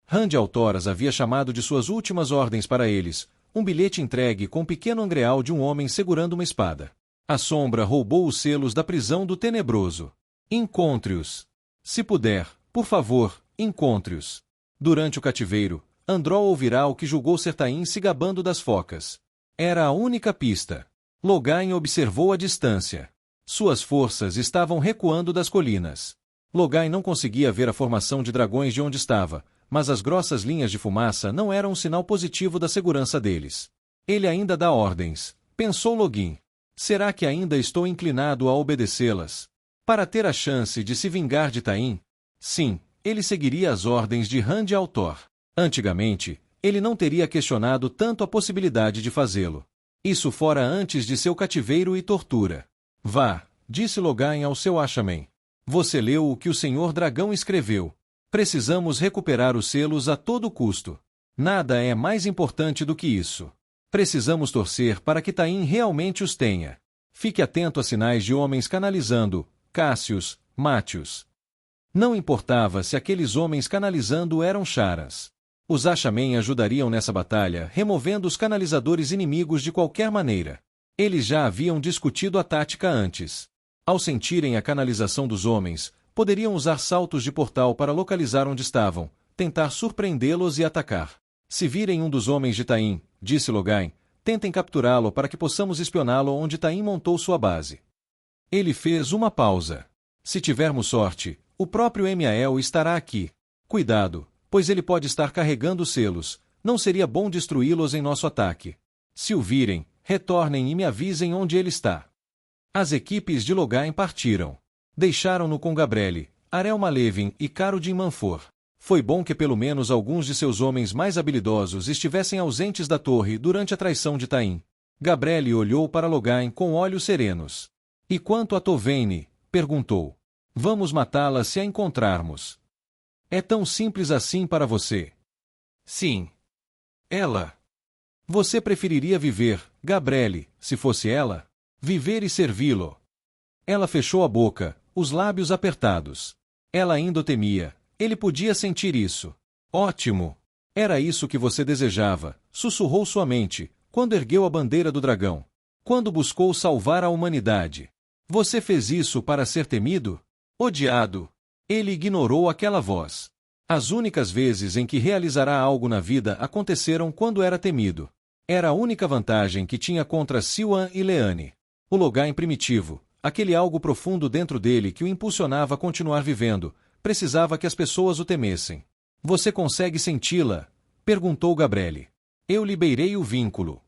Rand Altoras havia chamado de suas últimas ordens para eles, um bilhete entregue com um pequeno angreal de um homem segurando uma espada. A sombra roubou os selos da prisão do tenebroso. Encontre-os. Se puder, por favor, encontre-os. Durante o cativeiro, Androl ouvirá o que julgou ser Tain se gabando das focas. Era a única pista. Logain observou a distância. Suas forças estavam recuando das colinas. Logain não conseguia ver a formação de dragões de onde estava, mas as grossas linhas de fumaça não eram um sinal positivo da segurança deles. Ele ainda dá ordens, pensou Logain. Será que ainda estou inclinado a obedecê-las? Para ter a chance de se vingar de Tain? Sim, ele seguiria as ordens de Rand Altor. Antigamente, ele não teria questionado tanto a possibilidade de fazê-lo. Isso fora antes de seu cativeiro e tortura. Vá, disse Logain ao seu Ashaman. Você leu o que o Senhor Dragão escreveu. Precisamos recuperar os selos a todo custo. Nada é mais importante do que isso. Precisamos torcer para que Tain realmente os tenha. Fique atento a sinais de homens canalizando, Cassius, Mátios. Não importava se aqueles homens canalizando eram charas. Os Ashaman ajudariam nessa batalha, removendo os canalizadores inimigos de qualquer maneira. Eles já haviam discutido a tática antes. Ao sentirem a canalização dos homens, poderiam usar saltos de portal para localizar onde estavam, tentar surpreendê-los e atacar. Se virem um dos homens de Taim, disse Logain, tentem capturá-lo para que possamos espioná-lo onde Taim montou sua base. Ele fez uma pausa. Se tivermos sorte, o próprio Emiael estará aqui. Cuidado, pois ele pode estar carregando selos. Não seria bom destruí-los em nosso ataque. Se o virem, retornem e me avisem onde ele está. As equipes de Logain partiram. Deixaram-no com Gabrele, Arel Malevin e Carodin Manfor. Foi bom que pelo menos alguns de seus homens mais habilidosos estivessem ausentes da torre durante a traição de Taim. Gabrele olhou para Logain com olhos serenos. E quanto a Tovene? Perguntou. Vamos matá-la se a encontrarmos. É tão simples assim para você? Sim. Ela. Você preferiria viver, Gabrele, se fosse ela? Viver e servi-lo. Ela fechou a boca, os lábios apertados. Ela ainda o temia. Ele podia sentir isso. Ótimo! Era isso que você desejava, sussurrou sua mente, quando ergueu a bandeira do dragão. Quando buscou salvar a humanidade. Você fez isso para ser temido? Odiado? Ele ignorou aquela voz. As únicas vezes em que realizará algo na vida aconteceram quando era temido. Era a única vantagem que tinha contra Siwan e Leane. O Logain primitivo, aquele algo profundo dentro dele que o impulsionava a continuar vivendo, precisava que as pessoas o temessem. Você consegue senti-la? Perguntou Gabrele. Eu liberei o vínculo.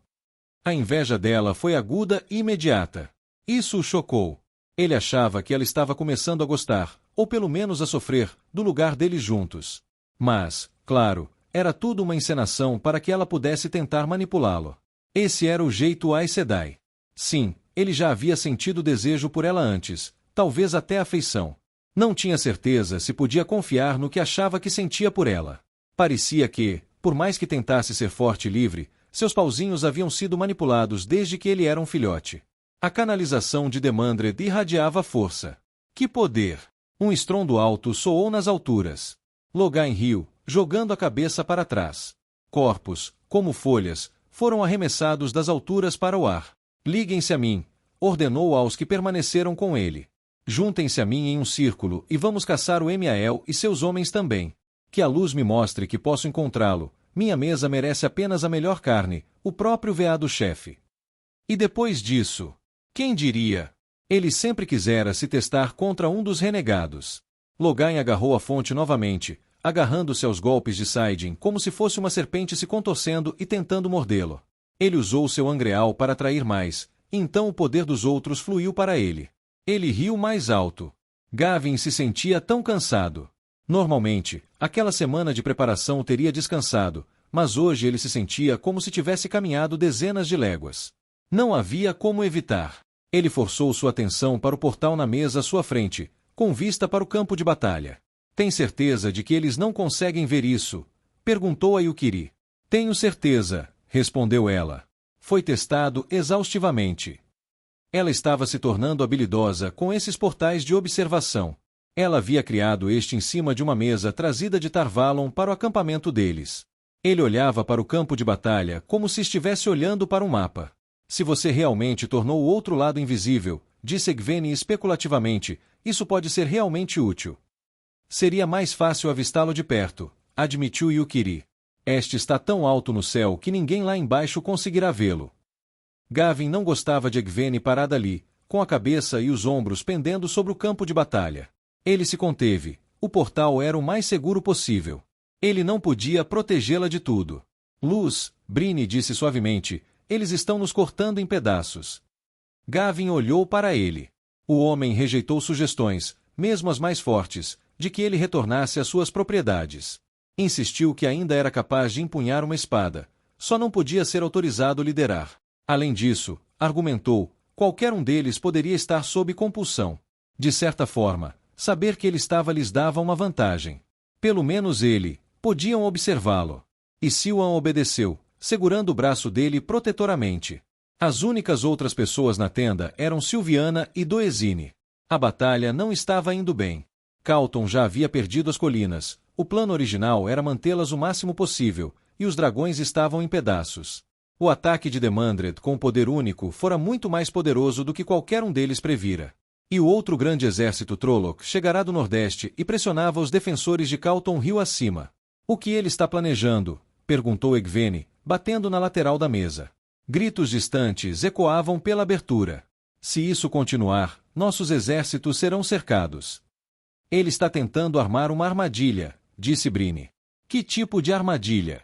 A inveja dela foi aguda e imediata. Isso o chocou. Ele achava que ela estava começando a gostar, ou pelo menos a sofrer, do lugar deles juntos. Mas, claro, era tudo uma encenação para que ela pudesse tentar manipulá-lo. Esse era o jeito Aes Sedai. Sim, ele já havia sentido desejo por ela antes, talvez até afeição. Não tinha certeza se podia confiar no que achava que sentia por ela. Parecia que, por mais que tentasse ser forte e livre, seus pauzinhos haviam sido manipulados desde que ele era um filhote. A canalização de Demandred irradiava força. Que poder! Um estrondo alto soou nas alturas. Logain riu, jogando a cabeça para trás. Corpos, como folhas, foram arremessados das alturas para o ar. Liguem-se a mim, ordenou aos que permaneceram com ele. Juntem-se a mim em um círculo e vamos caçar o Emiael e seus homens também. Que a luz me mostre que posso encontrá-lo. Minha mesa merece apenas a melhor carne, o próprio veado-chefe. E depois disso, quem diria? Ele sempre quisera se testar contra um dos renegados. Logain agarrou a fonte novamente, agarrando-se aos golpes de Saidin como se fosse uma serpente se contorcendo e tentando mordê-lo. Ele usou seu angreal para atrair mais, então o poder dos outros fluiu para ele. Ele riu mais alto. Gavin se sentia tão cansado. Normalmente, aquela semana de preparação teria descansado, mas hoje ele se sentia como se tivesse caminhado dezenas de léguas. Não havia como evitar. Ele forçou sua atenção para o portal na mesa à sua frente, com vista para o campo de batalha. Tem certeza de que eles não conseguem ver isso? Perguntou a Yukiri. Tenho certeza, respondeu ela. Foi testado exaustivamente. Ela estava se tornando habilidosa com esses portais de observação. Ela havia criado este em cima de uma mesa trazida de Tar Valon para o acampamento deles. Ele olhava para o campo de batalha como se estivesse olhando para um mapa. Se você realmente tornou o outro lado invisível, disse Egwene especulativamente, isso pode ser realmente útil. Seria mais fácil avistá-lo de perto, admitiu Yukiri. Este está tão alto no céu que ninguém lá embaixo conseguirá vê-lo. Gavin não gostava de Egwene parada ali, com a cabeça e os ombros pendendo sobre o campo de batalha. Ele se conteve. O portal era o mais seguro possível. Ele não podia protegê-la de tudo. Luz, Bryne disse suavemente, eles estão nos cortando em pedaços. Gavin olhou para ele. O homem rejeitou sugestões, mesmo as mais fortes, de que ele retornasse às suas propriedades. Insistiu que ainda era capaz de empunhar uma espada, só não podia ser autorizado a liderar. Além disso, argumentou, qualquer um deles poderia estar sob compulsão. De certa forma, saber que ele estava lhes dava uma vantagem. Pelo menos ele, podiam observá-lo. E Siwan obedeceu, segurando o braço dele protetoramente. As únicas outras pessoas na tenda eram Silviana e Doezine. A batalha não estava indo bem. Calton já havia perdido as colinas. O plano original era mantê-las o máximo possível, e os dragões estavam em pedaços. O ataque de Demandred com o poder único fora muito mais poderoso do que qualquer um deles previra. E o outro grande exército Trolloc chegará do nordeste e pressionava os defensores de Calton rio acima. O que ele está planejando? perguntou Egvene, batendo na lateral da mesa. Gritos distantes ecoavam pela abertura. Se isso continuar, nossos exércitos serão cercados. Ele está tentando armar uma armadilha, disse Bryne. Que tipo de armadilha?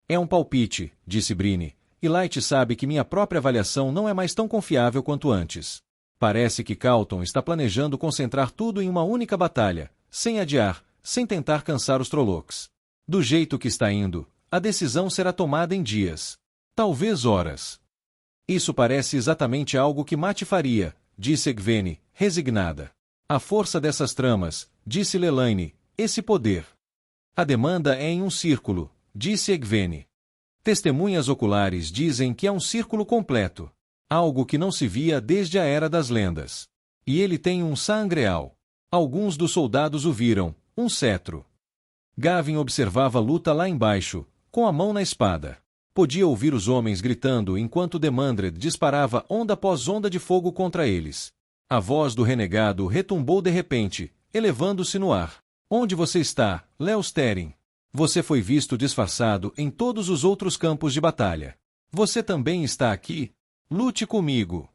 É um palpite, disse Bryne, e Light sabe que minha própria avaliação não é mais tão confiável quanto antes. Parece que Calton está planejando concentrar tudo em uma única batalha, sem adiar, sem tentar cansar os Trollocs. Do jeito que está indo, a decisão será tomada em dias. Talvez horas. Isso parece exatamente algo que Mate faria, disse Egvene, resignada. A força dessas tramas, disse Lelaine, esse poder. A demanda é em um círculo, disse Egvene. Testemunhas oculares dizem que é um círculo completo. Algo que não se via desde a Era das Lendas. E ele tem um sangreal. Alguns dos soldados o viram, um cetro. Gavin observava a luta lá embaixo, com a mão na espada. Podia ouvir os homens gritando enquanto Demandred disparava onda após onda de fogo contra eles. A voz do renegado retumbou de repente, elevando-se no ar. Onde você está, Leosterin? Você foi visto disfarçado em todos os outros campos de batalha. Você também está aqui? Lute comigo.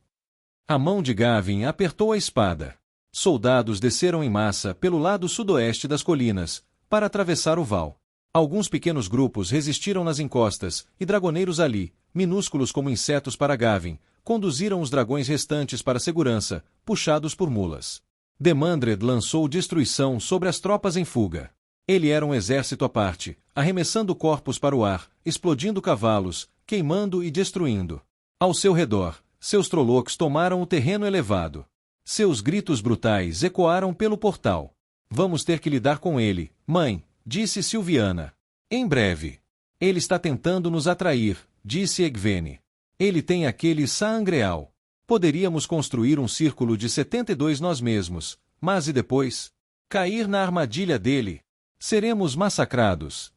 A mão de Gavin apertou a espada. Soldados desceram em massa pelo lado sudoeste das colinas, para atravessar o val. Alguns pequenos grupos resistiram nas encostas, e dragoneiros ali, minúsculos como insetos para Gavin, conduziram os dragões restantes para segurança, puxados por mulas. Demandred lançou destruição sobre as tropas em fuga. Ele era um exército à parte, arremessando corpos para o ar, explodindo cavalos, queimando e destruindo. Ao seu redor, seus Trollocs tomaram o terreno elevado. Seus gritos brutais ecoaram pelo portal. Vamos ter que lidar com ele, mãe, disse Silviana. Em breve. Ele está tentando nos atrair, disse Egvene. Ele tem aquele sangreal. Poderíamos construir um círculo de 72 nós mesmos, mas e depois? Cair na armadilha dele? Seremos massacrados.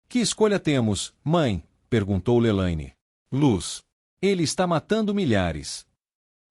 Que escolha temos, mãe? Perguntou Lelaine. Luz. Ele está matando milhares.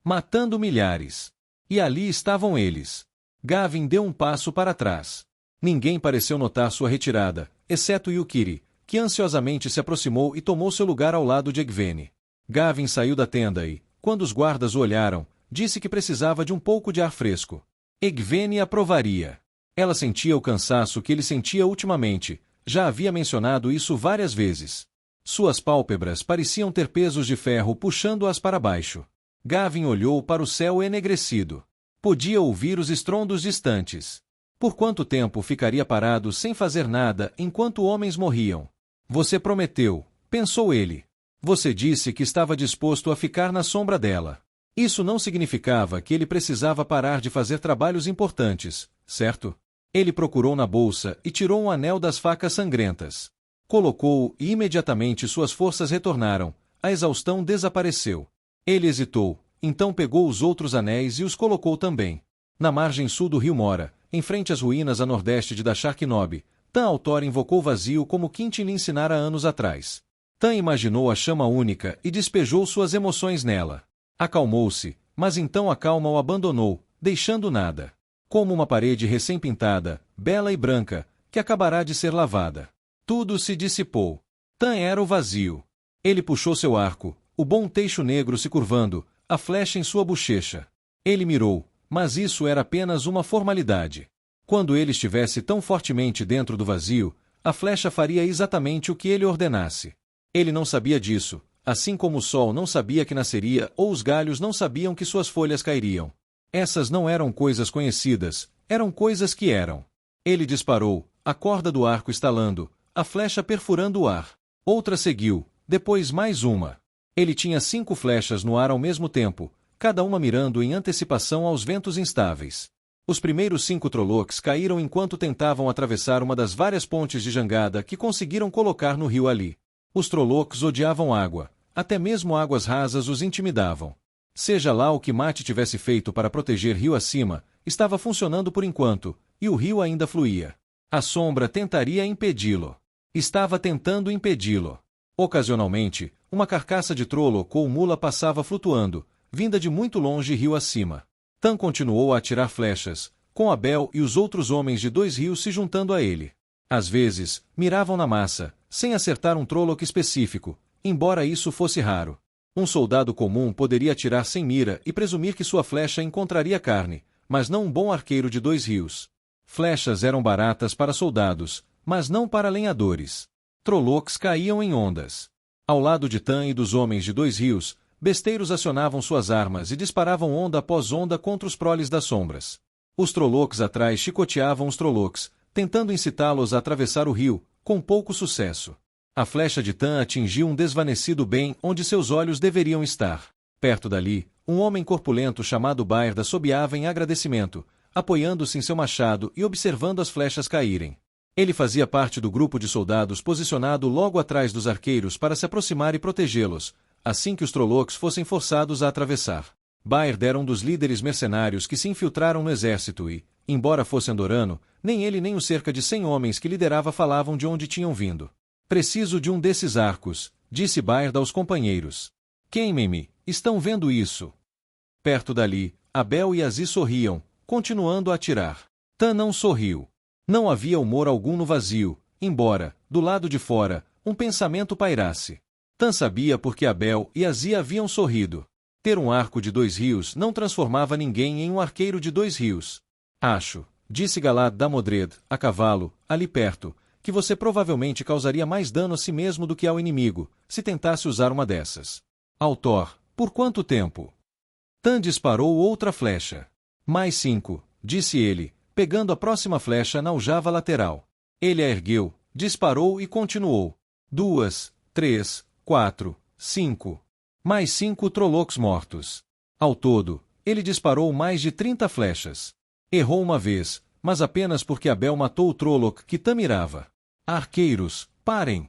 Matando milhares. E ali estavam eles. Gavin deu um passo para trás. Ninguém pareceu notar sua retirada, exceto Yukiri, que ansiosamente se aproximou e tomou seu lugar ao lado de Egvene. Gavin saiu da tenda e, quando os guardas o olharam, disse que precisava de um pouco de ar fresco. Egvene aprovaria. Ela sentia o cansaço que ele sentia ultimamente, já havia mencionado isso várias vezes. Suas pálpebras pareciam ter pesos de ferro puxando-as para baixo. Gavin olhou para o céu enegrecido. Podia ouvir os estrondos distantes. Por quanto tempo ficaria parado sem fazer nada enquanto homens morriam? Você prometeu, pensou ele. Você disse que estava disposto a ficar na sombra dela. Isso não significava que ele precisava parar de fazer trabalhos importantes, certo? Ele procurou na bolsa e tirou um anel das facas sangrentas. Colocou-o e imediatamente suas forças retornaram, a exaustão desapareceu. Ele hesitou, então pegou os outros anéis e os colocou também. Na margem sul do rio Mora, em frente às ruínas a nordeste de Dashar-Kenobi, Tan Altor invocou o vazio como Quintin lhe ensinara anos atrás. Tan imaginou a chama única e despejou suas emoções nela. Acalmou-se, mas então a calma o abandonou, deixando nada. Como uma parede recém-pintada, bela e branca, que acabará de ser lavada. Tudo se dissipou. Tan era o vazio. Ele puxou seu arco, o bom teixo negro se curvando, a flecha em sua bochecha. Ele mirou, mas isso era apenas uma formalidade. Quando ele estivesse tão fortemente dentro do vazio, a flecha faria exatamente o que ele ordenasse. Ele não sabia disso, assim como o sol não sabia que nasceria ou os galhos não sabiam que suas folhas cairiam. Essas não eram coisas conhecidas, eram coisas que eram. Ele disparou, a corda do arco estalando, a flecha perfurando o ar. Outra seguiu, depois mais uma. Ele tinha 5 flechas no ar ao mesmo tempo, cada uma mirando em antecipação aos ventos instáveis. Os primeiros 5 Trollocs caíram enquanto tentavam atravessar uma das várias pontes de jangada que conseguiram colocar no rio ali. Os Trollocs odiavam água, até mesmo águas rasas os intimidavam. Seja lá o que Mate tivesse feito para proteger rio acima, estava funcionando por enquanto, e o rio ainda fluía. A sombra tentaria impedi-lo. Estava tentando impedi-lo. Ocasionalmente, uma carcaça de Trolloc ou mula passava flutuando, vinda de muito longe rio acima. Tan continuou a atirar flechas, com Abel e os outros homens de 2 rios se juntando a ele. Às vezes, miravam na massa, sem acertar um Trolloc específico, embora isso fosse raro. Um soldado comum poderia atirar sem mira e presumir que sua flecha encontraria carne, mas não um bom arqueiro de 2 rios. Flechas eram baratas para soldados, mas não para lenhadores. Trollocs caíam em ondas. Ao lado de Tan e dos homens de 2 rios, besteiros acionavam suas armas e disparavam onda após onda contra os proles das sombras. Os Trollocs atrás chicoteavam os Trollocs, tentando incitá-los a atravessar o rio, com pouco sucesso. A flecha de Tan atingiu um desvanecido bem onde seus olhos deveriam estar. Perto dali, um homem corpulento chamado Baird assobiava em agradecimento, apoiando-se em seu machado e observando as flechas caírem. Ele fazia parte do grupo de soldados posicionado logo atrás dos arqueiros para se aproximar e protegê-los, assim que os Trollocs fossem forçados a atravessar. Baird era um dos líderes mercenários que se infiltraram no exército e, embora fosse andorano, nem ele nem os cerca de 100 homens que liderava falavam de onde tinham vindo. Preciso de um desses arcos, disse Baird aos companheiros. Queimem-me, estão vendo isso? Perto dali, Abel e Aziz sorriam, continuando a atirar. Tan não sorriu. Não havia humor algum no vazio, embora, do lado de fora, um pensamento pairasse. Tan sabia porque Abel e Aziz haviam sorrido. Ter um arco de 2 rios não transformava ninguém em um arqueiro de 2 rios. Acho, disse Galad da Modred, a cavalo, ali perto, que você provavelmente causaria mais dano a si mesmo do que ao inimigo, se tentasse usar uma dessas. Autor, por quanto tempo? Tan disparou outra flecha. Mais 5, disse ele, pegando a próxima flecha na aljava lateral. Ele a ergueu, disparou e continuou. 2, 3, 4, 5. Mais 5 Trollocs mortos. Ao todo, ele disparou mais de 30 flechas. Errou uma vez, mas apenas porque Abel matou o Trolloc que Tan mirava. Arqueiros, parem!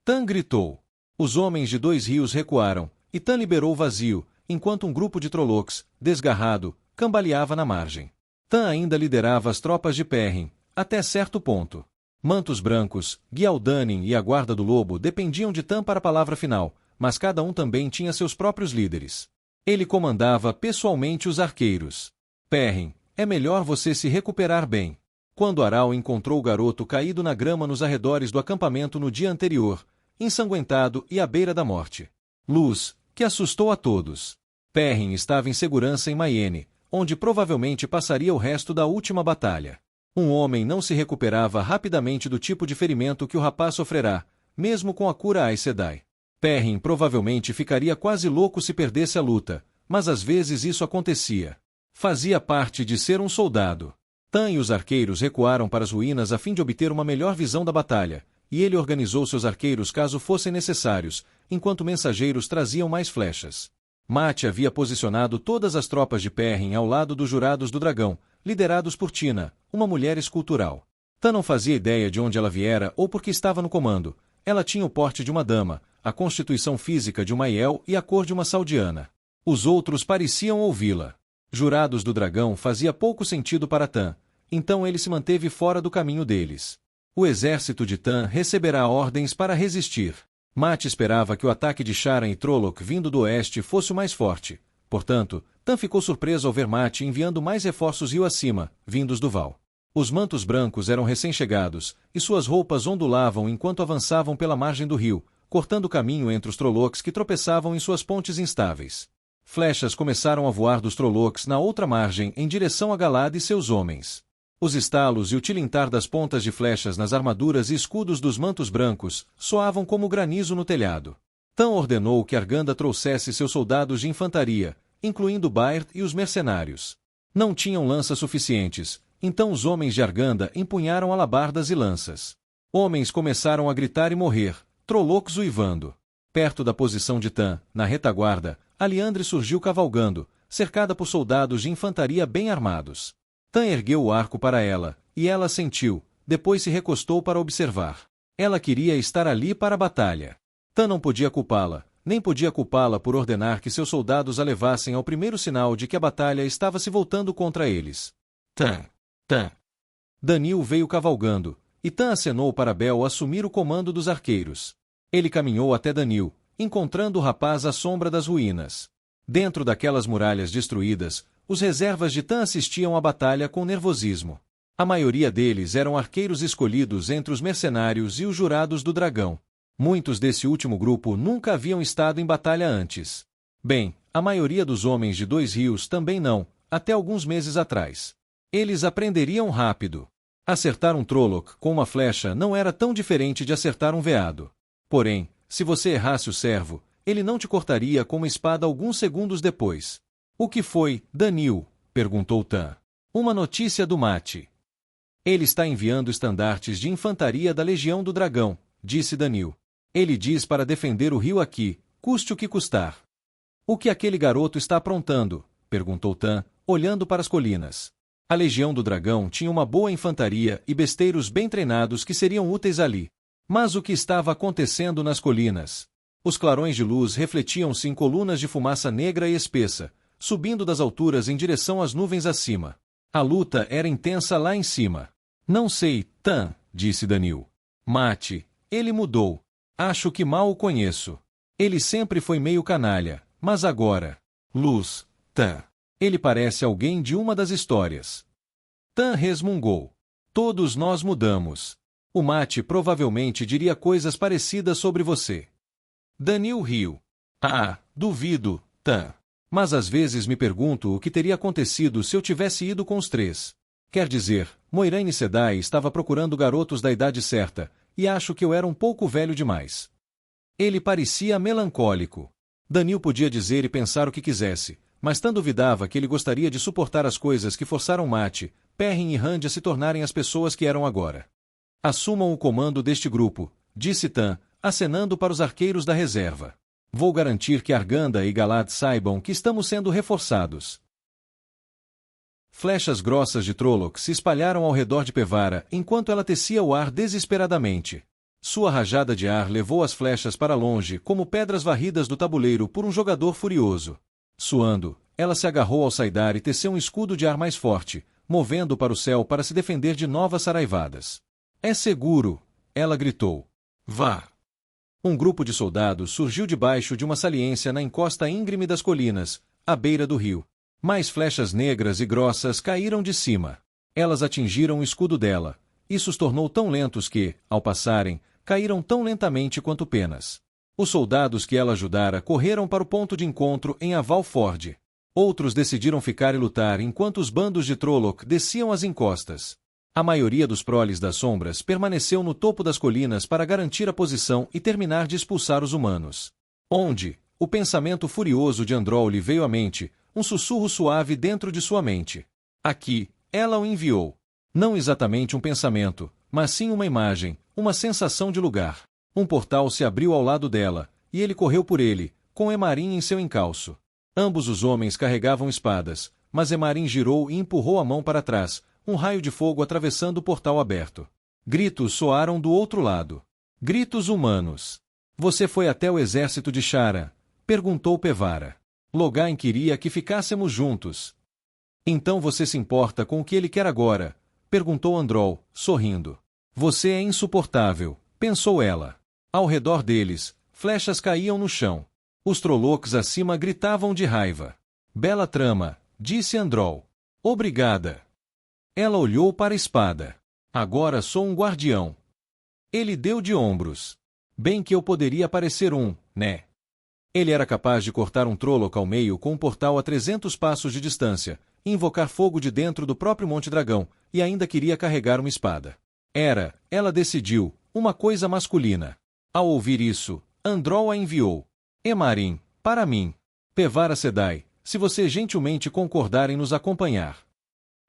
Tan gritou. Os homens de 2 rios recuaram, e Tan liberou o vazio, enquanto um grupo de Trollocs, desgarrado, cambaleava na margem. Tan ainda liderava as tropas de Perrin, até certo ponto. Mantos brancos, Gyaldanin e a Guarda do Lobo dependiam de Tan para a palavra final, mas cada um também tinha seus próprios líderes. Ele comandava pessoalmente os arqueiros. Perrin, é melhor você se recuperar bem. Quando Aral encontrou o garoto caído na grama nos arredores do acampamento no dia anterior, ensanguentado e à beira da morte. Luz, que assustou a todos. Perrin estava em segurança em Mayenne, onde provavelmente passaria o resto da última batalha. Um homem não se recuperava rapidamente do tipo de ferimento que o rapaz sofrerá, mesmo com a cura Aes Sedai. Perrin provavelmente ficaria quase louco se perdesse a luta, mas às vezes isso acontecia. Fazia parte de ser um soldado. Tan e os arqueiros recuaram para as ruínas a fim de obter uma melhor visão da batalha, e ele organizou seus arqueiros caso fossem necessários, enquanto mensageiros traziam mais flechas. Mate havia posicionado todas as tropas de Perrin ao lado dos Jurados do Dragão, liderados por Tina, uma mulher escultural. Tan não fazia ideia de onde ela viera ou por que estava no comando. Ela tinha o porte de uma dama, a constituição física de uma Aiel e a cor de uma Saldiana. Os outros pareciam ouvi-la. Jurados do Dragão fazia pouco sentido para Tan, então ele se manteve fora do caminho deles. O exército de Tan receberá ordens para resistir. Mate esperava que o ataque de Sharan e Trolloc vindo do oeste fosse o mais forte. Portanto, Tan ficou surpreso ao ver Mate enviando mais reforços rio acima, vindos do Val. Os mantos brancos eram recém-chegados, e suas roupas ondulavam enquanto avançavam pela margem do rio, cortando caminho entre os Trollocs que tropeçavam em suas pontes instáveis. Flechas começaram a voar dos Trollocs na outra margem em direção a Galad e seus homens. Os estalos e o tilintar das pontas de flechas nas armaduras e escudos dos mantos brancos soavam como granizo no telhado. Tan ordenou que Arganda trouxesse seus soldados de infantaria, incluindo Baird e os mercenários. Não tinham lanças suficientes, então os homens de Arganda empunharam alabardas e lanças. Homens começaram a gritar e morrer, Trollocs uivando. Perto da posição de Tan, na retaguarda, Liandre surgiu cavalgando, cercada por soldados de infantaria bem armados. Tan ergueu o arco para ela, e ela sentiu, depois se recostou para observar. Ela queria estar ali para a batalha. Tan não podia culpá-la, nem podia culpá-la por ordenar que seus soldados a levassem ao primeiro sinal de que a batalha estava se voltando contra eles. Tan. Danil veio cavalgando, e Tan acenou para Bel assumir o comando dos arqueiros. Ele caminhou até Danil, encontrando o rapaz à sombra das ruínas. Dentro daquelas muralhas destruídas, os reservas de Tan assistiam à batalha com nervosismo. A maioria deles eram arqueiros escolhidos entre os mercenários e os jurados do dragão. Muitos desse último grupo nunca haviam estado em batalha antes. Bem, a maioria dos homens de Dois Rios também não, até alguns meses atrás. Eles aprenderiam rápido. Acertar um Trolloc com uma flecha não era tão diferente de acertar um veado. Porém, se você errasse o servo, ele não te cortaria com uma espada alguns segundos depois. O que foi, Danil? Perguntou Tan. Uma notícia do Mate. Ele está enviando estandartes de infantaria da Legião do Dragão, disse Danil. Ele diz para defender o rio aqui, custe o que custar. O que aquele garoto está aprontando? Perguntou Tan, olhando para as colinas. A Legião do Dragão tinha uma boa infantaria e besteiros bem treinados que seriam úteis ali. Mas o que estava acontecendo nas colinas? Os clarões de luz refletiam-se em colunas de fumaça negra e espessa, subindo das alturas em direção às nuvens acima. A luta era intensa lá em cima. Não sei, Tan, disse Danil. Mate, ele mudou. Acho que mal o conheço. Ele sempre foi meio canalha, mas agora... Luz, Tan. Ele parece alguém de uma das histórias. Tan resmungou. Todos nós mudamos. O Mate provavelmente diria coisas parecidas sobre você. Danil riu. Ah, duvido, Tan. Mas às vezes me pergunto o que teria acontecido se eu tivesse ido com os três. Quer dizer, Moiraine Sedai estava procurando garotos da idade certa, e acho que eu era um pouco velho demais. Ele parecia melancólico. Danil podia dizer e pensar o que quisesse, mas Tan duvidava que ele gostaria de suportar as coisas que forçaram Mate, Perrin e Rand a se tornarem as pessoas que eram agora. Assumam o comando deste grupo, disse Tan, acenando para os arqueiros da reserva. Vou garantir que Arganda e Galad saibam que estamos sendo reforçados. Flechas grossas de Trolloc se espalharam ao redor de Pevara enquanto ela tecia o ar desesperadamente. Sua rajada de ar levou as flechas para longe como pedras varridas do tabuleiro por um jogador furioso. Suando, ela se agarrou ao saidar e teceu um escudo de ar mais forte, movendo para o céu para se defender de novas saraivadas. É seguro, ela gritou. Vá! Um grupo de soldados surgiu debaixo de uma saliência na encosta íngreme das colinas, à beira do rio. Mais flechas negras e grossas caíram de cima. Elas atingiram o escudo dela. Isso os tornou tão lentos que, ao passarem, caíram tão lentamente quanto penas. Os soldados que ela ajudara correram para o ponto de encontro em Avalford. Outros decidiram ficar e lutar enquanto os bandos de Trolloc desciam as encostas. A maioria dos proles das sombras permaneceu no topo das colinas para garantir a posição e terminar de expulsar os humanos. Onde? O pensamento furioso de Androl lhe veio à mente, um sussurro suave dentro de sua mente. Aqui, ela o enviou. Não exatamente um pensamento, mas sim uma imagem, uma sensação de lugar. Um portal se abriu ao lado dela, e ele correu por ele, com Emarim em seu encalço. Ambos os homens carregavam espadas, mas Emarim girou e empurrou a mão para trás, um raio de fogo atravessando o portal aberto. Gritos soaram do outro lado. Gritos humanos. Você foi até o exército de Shara? Perguntou Pevara. Logain queria que ficássemos juntos. Então você se importa com o que ele quer agora? Perguntou Androl, sorrindo. Você é insuportável, pensou ela. Ao redor deles, flechas caíam no chão. Os Trollocs acima gritavam de raiva. Bela trama, disse Androl. Obrigada. Ela olhou para a espada. Agora sou um guardião. Ele deu de ombros. Bem que eu poderia parecer um, né? Ele era capaz de cortar um Trolloc ao meio com um portal a 300 passos de distância, invocar fogo de dentro do próprio Monte Dragão, e ainda queria carregar uma espada. Ela decidiu, uma coisa masculina. Ao ouvir isso, Androl a enviou. Emarim, para mim. Pevara Sedai, se você gentilmente concordar em nos acompanhar.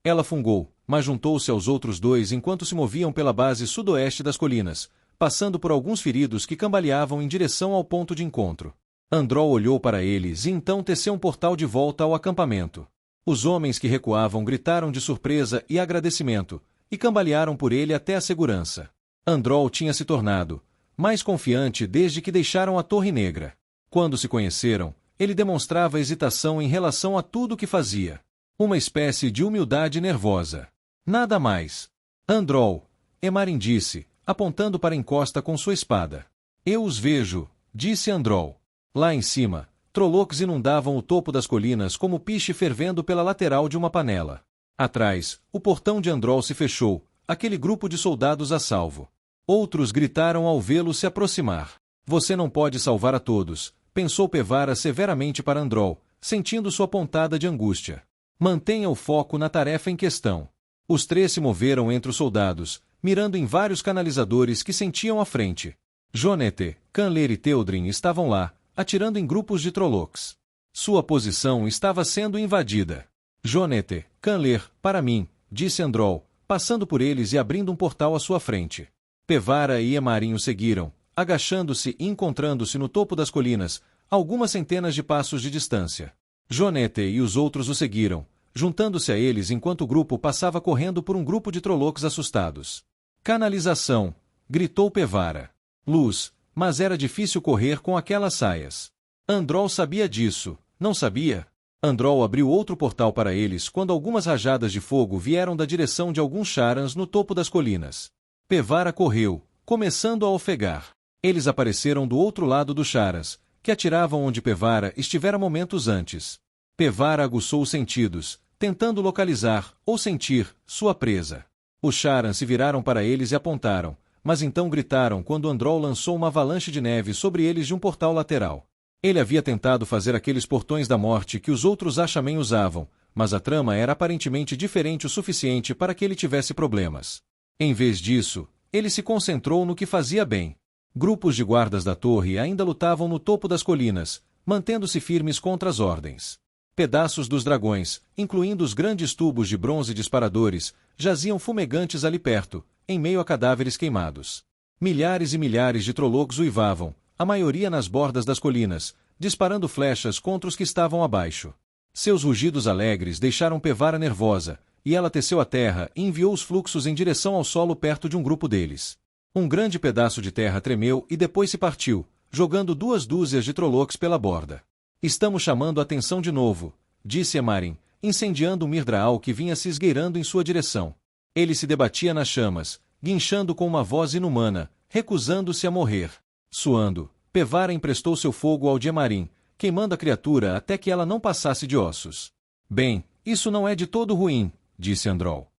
Ela fungou, mas juntou-se aos outros dois enquanto se moviam pela base sudoeste das colinas, passando por alguns feridos que cambaleavam em direção ao ponto de encontro. Androl olhou para eles e então teceu um portal de volta ao acampamento. Os homens que recuavam gritaram de surpresa e agradecimento, e cambalearam por ele até a segurança. Androl tinha se tornado mais confiante desde que deixaram a Torre Negra. Quando se conheceram, ele demonstrava hesitação em relação a tudo o que fazia. Uma espécie de humildade nervosa. Nada mais. Androl, Emarim disse, apontando para a encosta com sua espada. Eu os vejo, disse Androl. Lá em cima, Trollocs inundavam o topo das colinas como piche fervendo pela lateral de uma panela. Atrás, o portão de Androl se fechou, aquele grupo de soldados a salvo. Outros gritaram ao vê-lo se aproximar. Você não pode salvar a todos, pensou Pevara severamente para Androl, sentindo sua pontada de angústia. Mantenha o foco na tarefa em questão. Os três se moveram entre os soldados, mirando em vários canalizadores que sentiam à frente. Jonete, Canler e Theodrin estavam lá, atirando em grupos de Trollocs. Sua posição estava sendo invadida. Jonete, Canler, para mim, disse Androl, passando por eles e abrindo um portal à sua frente. Pevara e Emarim o seguiram, agachando-se e encontrando-se no topo das colinas, algumas centenas de passos de distância. Jonete e os outros o seguiram, juntando-se a eles enquanto o grupo passava correndo por um grupo de Trollocs assustados. Canalização! Gritou Pevara. Luz, mas era difícil correr com aquelas saias. Androl sabia disso, não sabia? Androl abriu outro portal para eles quando algumas rajadas de fogo vieram da direção de alguns Charans no topo das colinas. Pevara correu, começando a ofegar. Eles apareceram do outro lado dos Charans, que atiravam onde Pevara estivera momentos antes. Pevara aguçou os sentidos, tentando localizar, ou sentir, sua presa. Os Charans se viraram para eles e apontaram, mas então gritaram quando Androl lançou uma avalanche de neve sobre eles de um portal lateral. Ele havia tentado fazer aqueles portões da morte que os outros Ashamen usavam, mas a trama era aparentemente diferente o suficiente para que ele tivesse problemas. Em vez disso, ele se concentrou no que fazia bem. Grupos de guardas da torre ainda lutavam no topo das colinas, mantendo-se firmes contra as ordens. Pedaços dos dragões, incluindo os grandes tubos de bronze disparadores, jaziam fumegantes ali perto, em meio a cadáveres queimados. Milhares e milhares de Trollocs uivavam, a maioria nas bordas das colinas, disparando flechas contra os que estavam abaixo. Seus rugidos alegres deixaram Pevara nervosa, e ela teceu a terra e enviou os fluxos em direção ao solo perto de um grupo deles. Um grande pedaço de terra tremeu e depois se partiu, jogando 2 dúzias de Trollocs pela borda. Estamos chamando a atenção de novo, disse Emarim, incendiando um Mirdraal que vinha se esgueirando em sua direção. Ele se debatia nas chamas, guinchando com uma voz inumana, recusando-se a morrer. Suando, Pevara emprestou seu fogo ao de Emarim, queimando a criatura até que ela não passasse de ossos. Bem, isso não é de todo ruim, disse Androl.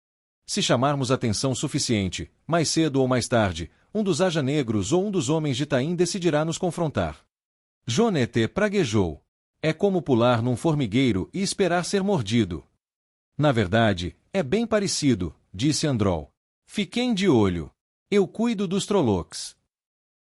Se chamarmos atenção suficiente, mais cedo ou mais tarde, um dos Aja Negros ou um dos homens de Taim decidirá nos confrontar. Jonete praguejou. É como pular num formigueiro e esperar ser mordido. Na verdade, é bem parecido, disse Androl. Fiquem de olho. Eu cuido dos Trollocs.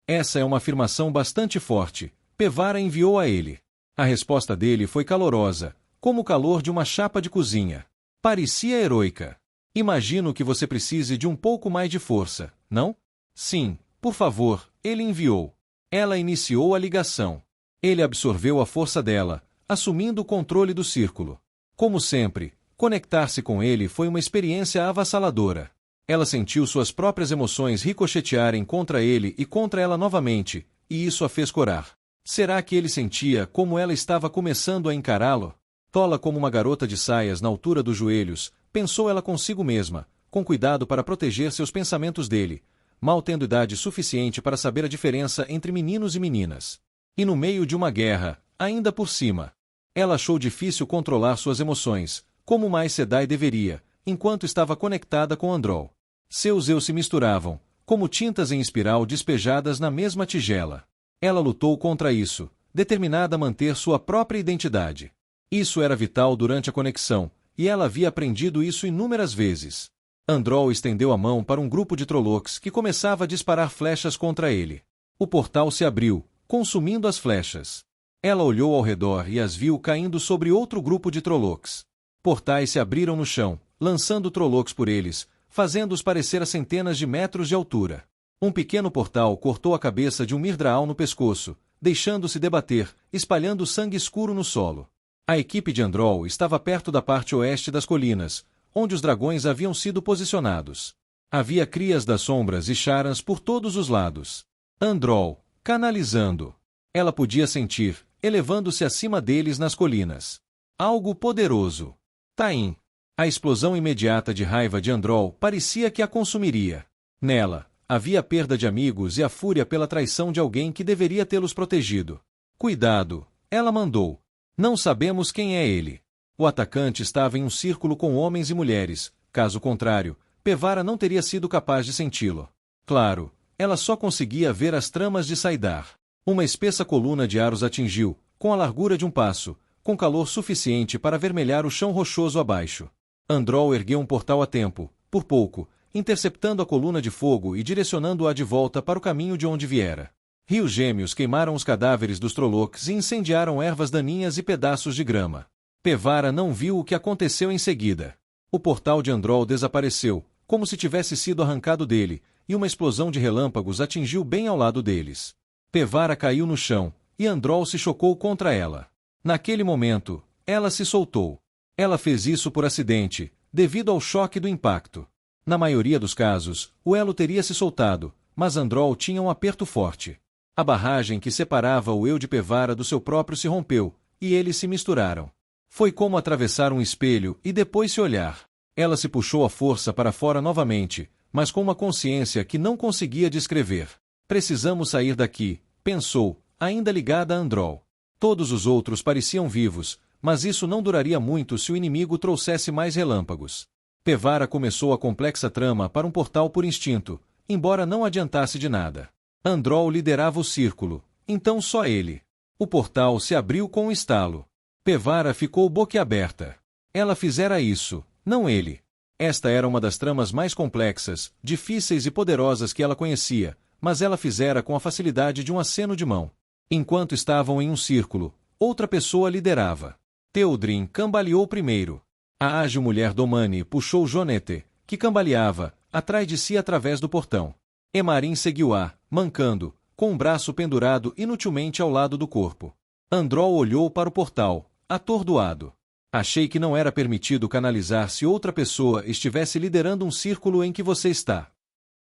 Essa é uma afirmação bastante forte, Pevara enviou a ele. A resposta dele foi calorosa, como o calor de uma chapa de cozinha. Parecia heroica. Imagino que você precise de um pouco mais de força, não? Sim, por favor, ele enviou. Ela iniciou a ligação. Ele absorveu a força dela, assumindo o controle do círculo. Como sempre, conectar-se com ele foi uma experiência avassaladora. Ela sentiu suas próprias emoções ricochetearem contra ele e contra ela novamente, e isso a fez corar. Será que ele sentia como ela estava começando a encará-lo? Tola como uma garota de saias na altura dos joelhos, pensou ela consigo mesma, com cuidado para proteger seus pensamentos dele, mal tendo idade suficiente para saber a diferença entre meninos e meninas. E no meio de uma guerra, ainda por cima. Ela achou difícil controlar suas emoções, como uma Aes Sedai deveria, enquanto estava conectada com Androl. Seus eu se misturavam, como tintas em espiral despejadas na mesma tigela. Ela lutou contra isso, determinada a manter sua própria identidade. Isso era vital durante a conexão, e ela havia aprendido isso inúmeras vezes. Androl estendeu a mão para um grupo de Trollocs que começava a disparar flechas contra ele. O portal se abriu, consumindo as flechas. Ela olhou ao redor e as viu caindo sobre outro grupo de Trollocs. Portais se abriram no chão, lançando Trollocs por eles, fazendo-os parecer a centenas de metros de altura. Um pequeno portal cortou a cabeça de um Mirdraal no pescoço, deixando-se debater, espalhando sangue escuro no solo. A equipe de Androl estava perto da parte oeste das colinas, onde os dragões haviam sido posicionados. Havia crias das sombras e Charans por todos os lados. Androl, canalizando. Ela podia sentir, elevando-se acima deles nas colinas. Algo poderoso. Taim. A explosão imediata de raiva de Androl parecia que a consumiria. Nela, havia a perda de amigos e a fúria pela traição de alguém que deveria tê-los protegido. Cuidado, ela mandou. Não sabemos quem é ele. O atacante estava em um círculo com homens e mulheres, caso contrário, Pevara não teria sido capaz de senti-lo. Claro, ela só conseguia ver as tramas de Saidar. Uma espessa coluna de aros atingiu, com a largura de um passo, com calor suficiente para avermelhar o chão rochoso abaixo. Androl ergueu um portal a tempo, por pouco, interceptando a coluna de fogo e direcionando-a de volta para o caminho de onde viera. Rios gêmeos queimaram os cadáveres dos Trollocs e incendiaram ervas daninhas e pedaços de grama. Pevara não viu o que aconteceu em seguida. O portal de Androl desapareceu, como se tivesse sido arrancado dele, e uma explosão de relâmpagos atingiu bem ao lado deles. Pevara caiu no chão, e Androl se chocou contra ela. Naquele momento, ela se soltou. Ela fez isso por acidente, devido ao choque do impacto. Na maioria dos casos, o elo teria se soltado, mas Androl tinha um aperto forte. A barragem que separava o eu de Pevara do seu próprio se rompeu, e eles se misturaram. Foi como atravessar um espelho e depois se olhar. Ela se puxou à força para fora novamente, mas com uma consciência que não conseguia descrever. Precisamos sair daqui, pensou, ainda ligada a Androl. Todos os outros pareciam vivos, mas isso não duraria muito se o inimigo trouxesse mais relâmpagos. Pevara começou a complexa trama para um portal por instinto, embora não adiantasse de nada. Androl liderava o círculo, então só ele. O portal se abriu com um estalo. Pevara ficou boquiaberta. Ela fizera isso, não ele. Esta era uma das tramas mais complexas, difíceis e poderosas que ela conhecia, mas ela fizera com a facilidade de um aceno de mão. Enquanto estavam em um círculo, outra pessoa liderava. Théodrin cambaleou primeiro. A ágil mulher Domani puxou Jonete, que cambaleava, atrás de si através do portão. Emarim seguiu-a, mancando, com um braço pendurado inutilmente ao lado do corpo. Androl olhou para o portal, atordoado. Achei que não era permitido canalizar se outra pessoa estivesse liderando um círculo em que você está.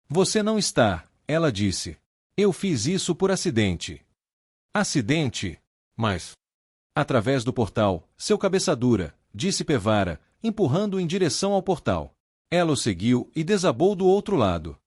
Você não está, ela disse. Eu fiz isso por acidente. Acidente? Mas... Através do portal, seu cabeça dura, disse Pevara, empurrando em direção ao portal. Ela o seguiu e desabou do outro lado.